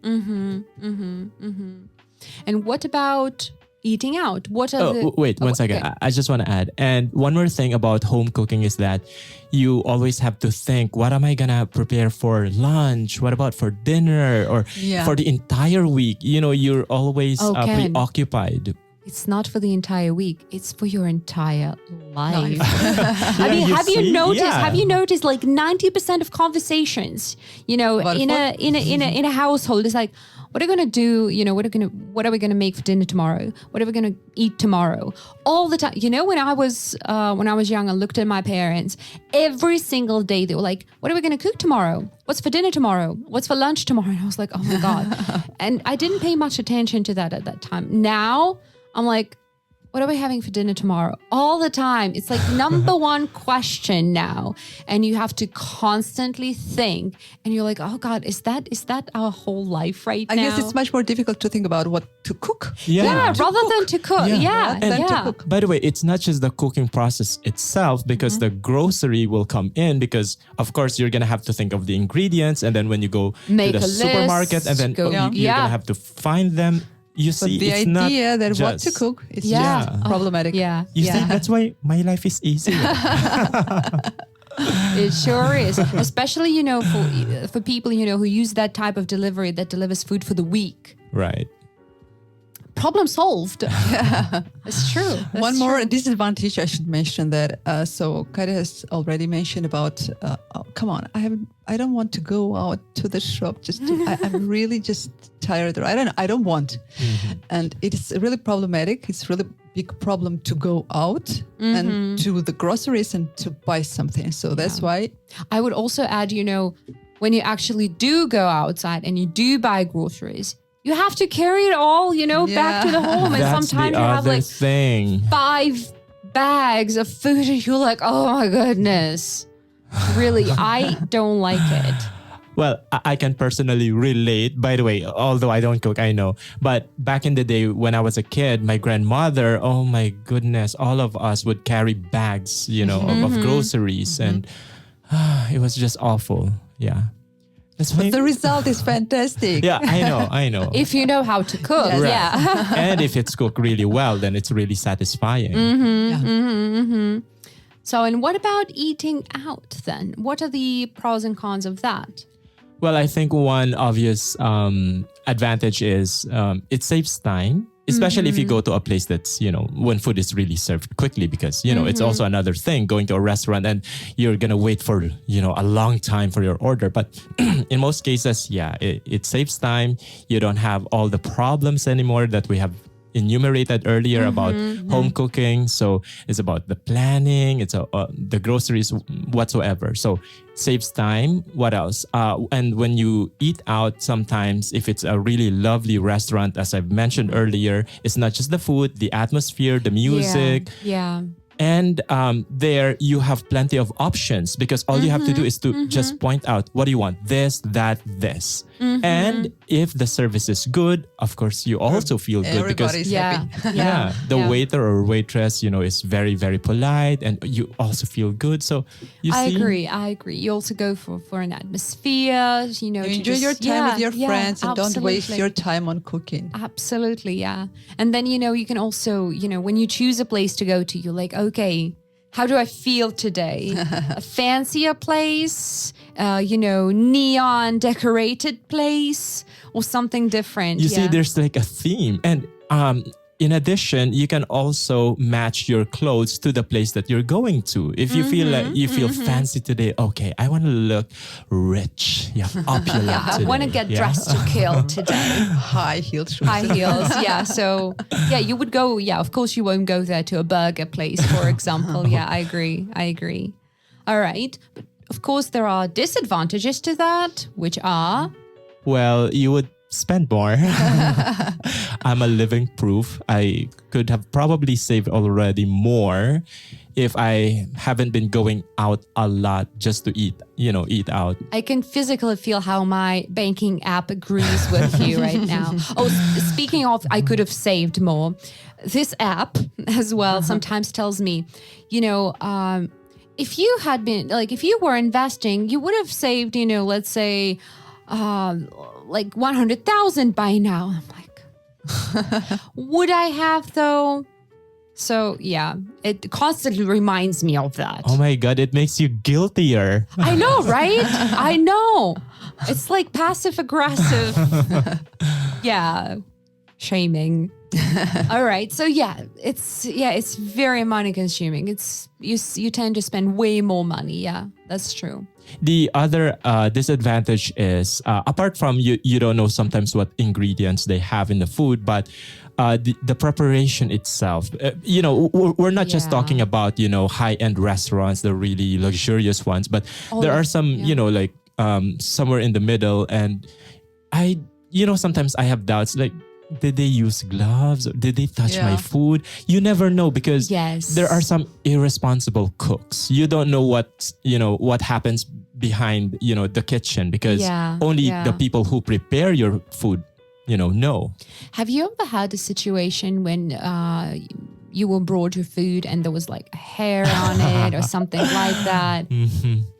And what about eating out? What are wait, one second. okay. I just want to add. And one more thing about home cooking is that you always have to think, what am I going to prepare for lunch? What about for dinner or for the entire week? You're always preoccupied. It's not for the entire week. It's for your entire life. Yeah, I mean, you have you see? noticed? Yeah. Have you noticed? Like 90% of conversations, in a household is like, what are we gonna do? What are we gonna make for dinner tomorrow? What are we gonna eat tomorrow? All the time. When I was young, I looked at my parents. Every single day, they were like, "What are we gonna cook tomorrow? What's for dinner tomorrow? What's for lunch tomorrow?" And I was like, "Oh my god!" And I didn't pay much attention to that at that time. Now I'm like, what are we having for dinner tomorrow? All the time. It's like number one question now. And you have to constantly think. And you're like, oh God, is that our whole life right now? I guess it's much more difficult to think about what to cook. Yeah, rather than to cook. Yeah. To cook. By the way, it's not just the cooking process itself, because the grocery will come in, because of course you're going to have to think of the ingredients. And then when you go Make to the a supermarket, list, and then you're going to have to find them. You see, the it's idea not that just, what to cook is Yeah. just problematic. Yeah. You see, that's why my life is easier. It sure is. Especially, for people, who use that type of delivery that delivers food for the week. Right. Problem solved. Yeah. It's true. One more disadvantage I should mention that, so Katerina has already mentioned about, come on, I don't want to go out to the shop. I'm really just tired. Or I don't want. And it's really problematic. It's really big problem to go out and to the groceries and to buy something. So that's why. I would also add, when you actually do go outside and you do buy groceries, you have to carry it all, back to the home. And That's sometimes the you have other like thing. 5 bags of food and you're like, oh my goodness. Really, I don't like it. Well, I can personally relate, by the way, although I don't cook, I know. But back in the day when I was a kid, my grandmother, oh my goodness, all of us would carry bags, of groceries. And it was just awful. Yeah. But the result is fantastic. Yeah, I know. If you know how to cook, yeah. And if it's cooked really well, then it's really satisfying. So, and what about eating out then? What are the pros and cons of that? Well, I think one obvious advantage is it saves time, especially if you go to a place that's, when food is really served quickly, because, it's also another thing going to a restaurant and you're going to wait for, a long time for your order. But in most cases, it saves time. You don't have all the problems anymore that we have enumerated earlier about home cooking. So it's about the planning, it's the groceries whatsoever. So saves time. What else? And when you eat out, sometimes if it's a really lovely restaurant, as I've mentioned earlier, it's not just the food, the atmosphere, the music. Yeah. And there you have plenty of options because all you have to do is to just point out, what do you want? This, that, this. And if the service is good, of course, you also feel good Everybody's because happy. the waiter or waitress, is very, very polite and you also feel good. So I agree. You also go for an atmosphere, You enjoy your time with your friends and don't waste your time on cooking. Absolutely, yeah. And then, you can also, when you choose a place to go to, you're like, okay, how do I feel today? A fancier place, neon decorated place or something different. You see, there's like a theme. And in addition, you can also match your clothes to the place that you're going to. If you feel like you feel fancy today, okay, I want to look rich, opulent today. I want to get dressed to kill today. High heeled shoes. High heels, yeah. So, you would go, of course you won't go there to a burger place, for example. Yeah, I agree. All right. But of course, there are disadvantages to that, which are... Well, you would spend more. I'm a living proof. I could have probably saved already more if I haven't been going out a lot just to eat out. I can physically feel how my banking app agrees with you right now. Oh, speaking of, I could have saved more. This app as well sometimes tells me, if you had been, if you were investing, you would have saved, let's say, 100,000 by now. I'm like, would I have though? So it constantly reminds me of that. Oh my God, it makes you guiltier. I know, right? I know. It's like passive aggressive. Shaming. All right. So it's very money consuming. It's you tend to spend way more money. Yeah, that's true. The other disadvantage is, apart from you don't know sometimes what ingredients they have in the food, but the preparation itself. We're not just talking about, high-end restaurants, the really luxurious ones, but there are some, somewhere in the middle. And sometimes I have doubts, like, did they use gloves? Or did they touch my food? You never know because there are some irresponsible cooks. You don't know what happens behind, the kitchen because only the people who prepare your food, know. Have you ever had a situation when you were brought your food and there was like a hair on it or something like that?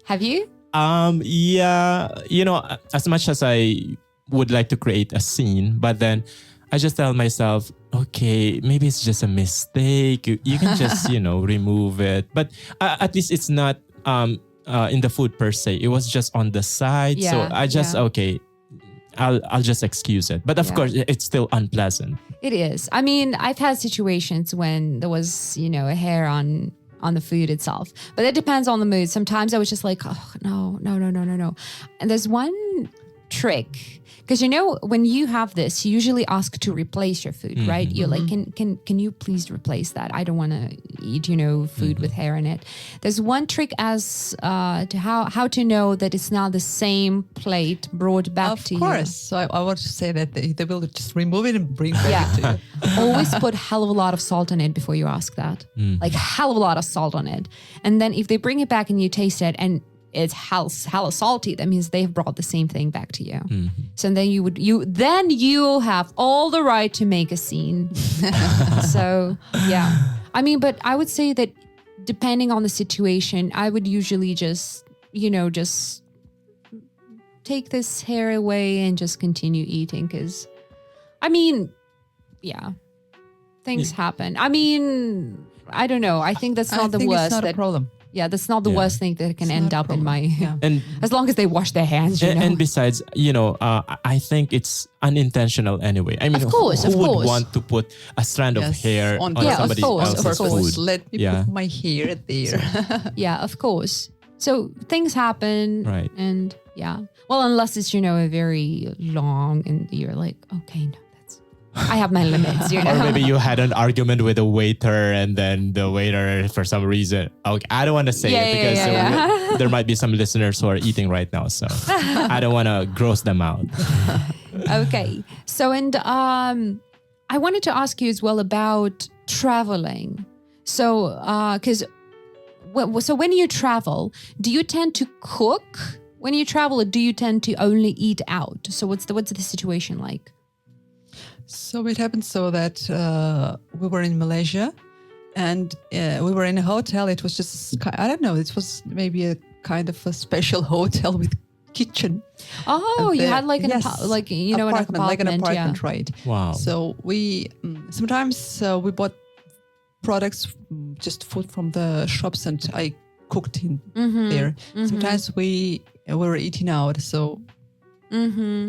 Have you? As much as I would like to create a scene, but then I just tell myself, okay, maybe it's just a mistake. You can just, remove it. But at least it's not in the food per se. It was just on the side. So I just, okay, I'll just excuse it. But of course, it's still unpleasant. It is. I mean, I've had situations when there was, a hair on the food itself. But it depends on the mood. Sometimes I was just like, oh, no. And there's one trick. Because when you have this, you usually ask to replace your food, right? You're like, can you please replace that? I don't want to eat, food with hair in it. There's one trick as to how to know that it's not the same plate brought back to you. Of course. So I want to say that they will just remove it and bring back to you. Always put hell of a lot of salt on it before you ask that. Like hell of a lot of salt on it. And then if they bring it back and you taste it and it's hella salty, that means they've brought the same thing back to you. So then you'll have all the right to make a scene. So I mean, but I would say that depending on the situation, I would usually just take this hair away and just continue eating because I mean, things happen. I mean, I don't know. I think that's not the worst. It's not a problem. Yeah, that's not the worst thing that can end up in my... And as long as they wash their hands, And besides, I think it's unintentional anyway. I mean, of course, who would want to put a strand of hair on somebody else's food? Let me put my hair there. Yeah, of course. So things happen. Right. And well, unless it's, a very long and you're like, okay, no, I have my limits, you know. Or maybe you had an argument with a waiter and then the waiter, for some reason, okay, I don't want to say it because there might be some listeners who are eating right now. So I don't want to gross them out. Okay. So, and I wanted to ask you as well about traveling. So, because when you travel, do you tend to cook when you travel, or do you tend to only eat out? So what's the situation like? So it happened so that we were in Malaysia and we were in a hotel. It was just, I don't know, it was maybe a kind of a special hotel with kitchen. Oh, you had like an apartment, like an apartment, right? Wow. So we sometimes we bought products, just food from the shops, and I cooked in there. Sometimes we were eating out, so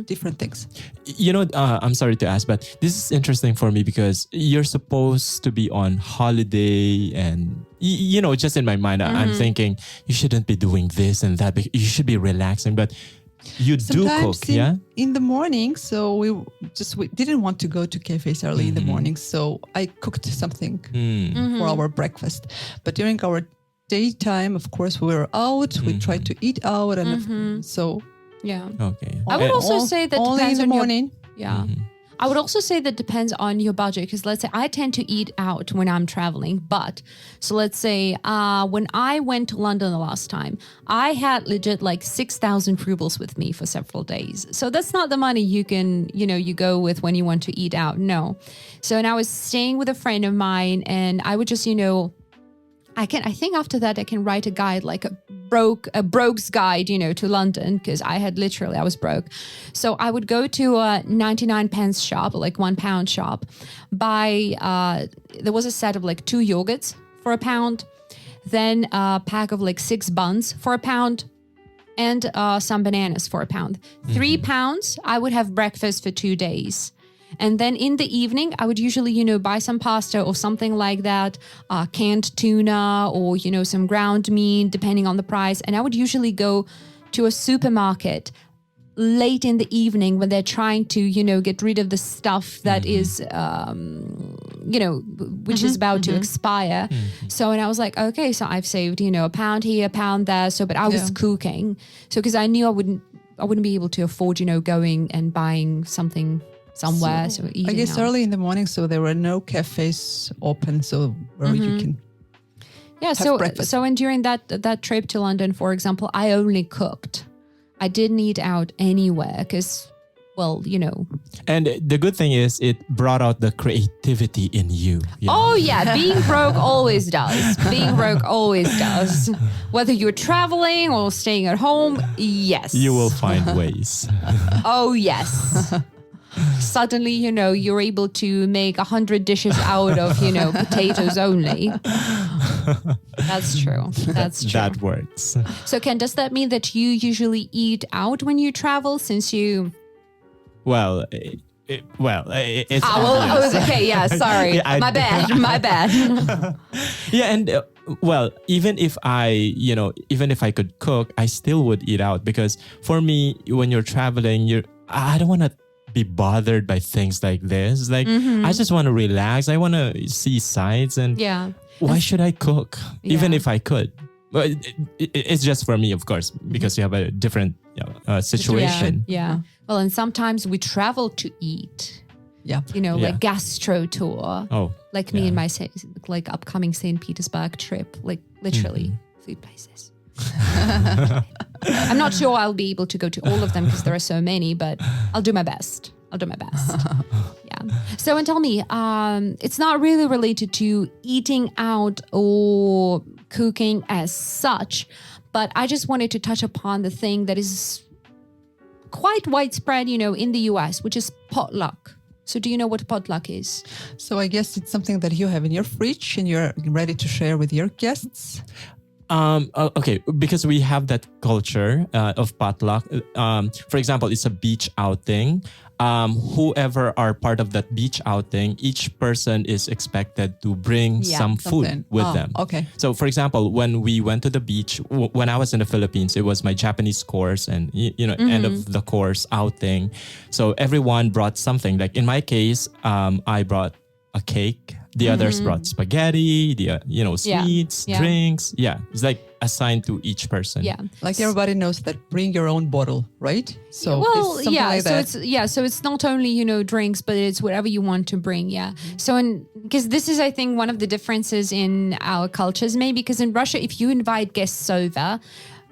different things. You know, I'm sorry to ask, but this is interesting for me because you're supposed to be on holiday, and you know, just in my mind, I'm thinking you shouldn't be doing this and that. You should be relaxing, but you sometimes do cook, in the morning. So we didn't want to go to cafes early in the morning, so I cooked something for our breakfast. But during our daytime, of course, we were out. We tried to eat out, and so. Yeah. Okay. I would also say that only depends in the on morning. I would also say that depends on your budget, because let's say I tend to eat out when I'm traveling. But so let's say when I went to London the last time, I had legit like 6,000 rubles with me for several days. So that's not the money you can, you go with when you want to eat out. No. So, and I was staying with a friend of mine, and I would just, I think after that I can write a guide, like a broke's guide, to London, because I was broke. So I would go to a 99 pence shop, like £1 shop, buy, there was a set of like 2 yogurts for £1, then a pack of like 6 buns for £1, and some bananas for £1. £3, I would have breakfast for 2 days. And then in the evening, I would usually, buy some pasta or something like that, canned tuna or, some ground meat, depending on the price. And I would usually go to a supermarket late in the evening when they're trying to, get rid of the stuff that is, which is about to expire. So, and I was like, okay, so I've saved, £1 here, £1 there. So, but I was cooking. So, because I knew I wouldn't be able to afford, going and buying something somewhere. So I guess early in the morning, so there were no cafes open, so where you can have breakfast. So and during that trip to London, for example, I only cooked. I didn't eat out anywhere because, well, And the good thing is it brought out the creativity in you. Oh yeah, being broke always does. Being broke always does. Whether you're traveling or staying at home, yes. You will find ways. Oh yes. Suddenly, you're able to make 100 dishes out of, potatoes only. That's true. That's true. That works. So, Ken, does that mean that you usually eat out when you travel, since you... Well, it's... Okay, yeah, sorry. Yeah, my bad. Yeah, and even if I could cook, I still would eat out, because for me, when you're traveling, I don't want to be bothered by things like this. Like, I just want to relax. I want to see sights, and why should I cook? Even if I could. But it's just for me, of course, because you have a different situation. Yeah. Well, and sometimes we travel to eat. Yeah. Like gastro tour. Oh. Like me and my upcoming St. Petersburg trip. Like literally food places. I'm not sure I'll be able to go to all of them because there are so many, but I'll do my best. Yeah. So, and tell me, it's not really related to eating out or cooking as such, but I just wanted to touch upon the thing that is quite widespread, in the US, which is potluck. So do you know what potluck is? So I guess it's something that you have in your fridge and you're ready to share with your guests. Okay, because we have that culture of potluck. For example, it's a beach outing. Whoever are part of that beach outing, each person is expected to bring some food with them. Okay. So, for example, when we went to the beach, when I was in the Philippines, it was my Japanese course and, end of the course outing. So everyone brought something. Like in my case, I brought a cake. The others brought spaghetti, sweets, drinks. Yeah, it's like assigned to each person. Yeah. Like everybody knows that bring your own bottle, right? So well, it's something like that. So it's not only, drinks, but it's whatever you want to bring. Yeah. So because this is, I think, one of the differences in our cultures, maybe because in Russia, if you invite guests over,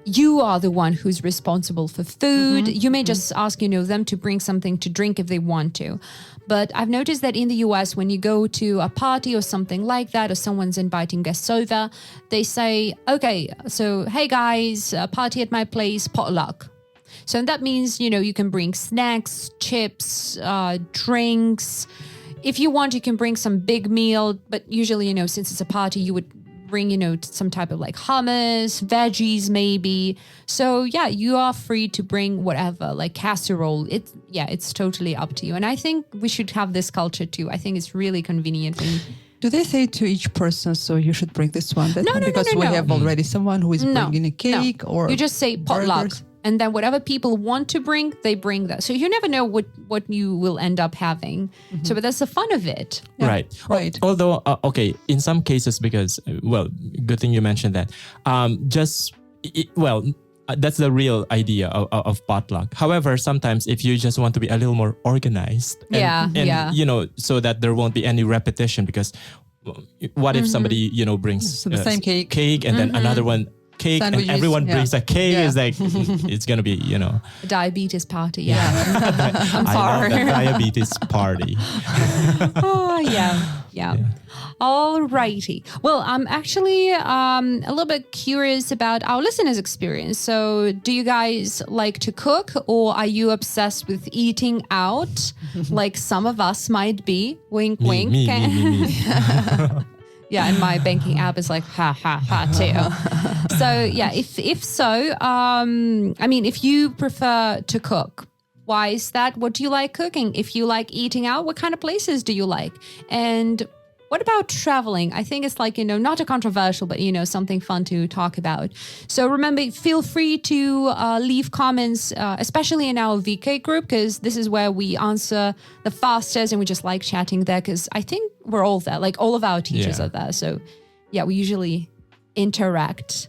you are the one who's responsible for food. You may just ask, them to bring something to drink if they want to. But I've noticed that in the US, when you go to a party or something like that, or someone's inviting guests over, they say, okay, so, hey guys, a party at my place, potluck. So that means, you can bring snacks, chips, drinks. If you want, you can bring some big meal. But usually, since it's a party, you would bring, some type of like hummus, veggies maybe. So yeah, you are free to bring whatever, like casserole. It's totally up to you. And I think we should have this culture too. I think it's really convenient. Do they say to each person, so you should bring this one? No, because we have already someone who is bringing a cake or you just say potluck. burgers. And then whatever people want to bring, they bring that. So you never know what you will end up having. So, but that's the fun of it. Yeah, Right. Although, in some cases, because, good thing you mentioned that. That's the real idea of potluck. However, sometimes if you just want to be a little more organized, so that there won't be any repetition, because what if somebody, brings the same cake and then another one, cake, sandwiches, and everyone brings a cake. It's like, it's going to be, A diabetes party. Yeah. I'm sorry. I love the diabetes party. Oh, yeah. All righty. Well, I'm actually a little bit curious about our listeners' experience. So do you guys like to cook, or are you obsessed with eating out like some of us might be? Wink, wink. Me. Yeah, and my banking app is like, ha, too. So, yeah, if so, if you prefer to cook, why is that? What do you like cooking? If you like eating out, what kind of places do you like? And what about traveling? I think it's like, not a controversial, but, something fun to talk about. So remember, feel free to leave comments, especially in our VK group, because this is where we answer the fastest and we just like chatting there, because I think we're all there. Like all of our teachers are there. So yeah, we usually interact.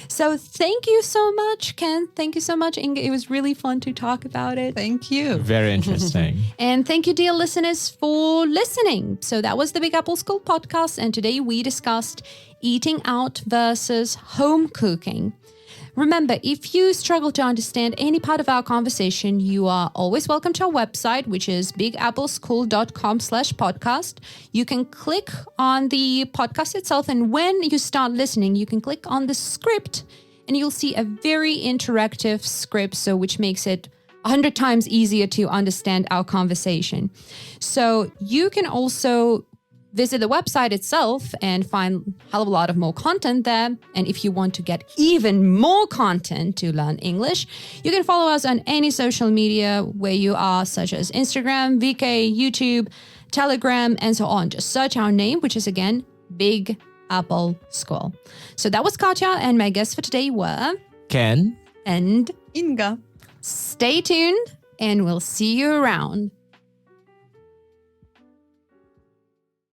So thank you so much, Ken. Thank you so much, Inga. It was really fun to talk about it. Thank you. Very interesting. And thank you, dear listeners, for listening. So that was the Big Apple School podcast. And today we discussed eating out versus home cooking. Remember, if you struggle to understand any part of our conversation, you are always welcome to our website, which is bigappleschool.com/podcast. You can click on the podcast itself, and when you start listening, you can click on the script, and you'll see a very interactive script, so which makes it 100 times easier to understand our conversation. So you can also visit the website itself and find a hell of a lot of more content there. And if you want to get even more content to learn English, you can follow us on any social media where you are, such as Instagram, VK, YouTube, Telegram, and so on. Just search our name, which is again, Big Apple School. So that was Katya, and my guests for today were Ken and Inga. Stay tuned, and we'll see you around.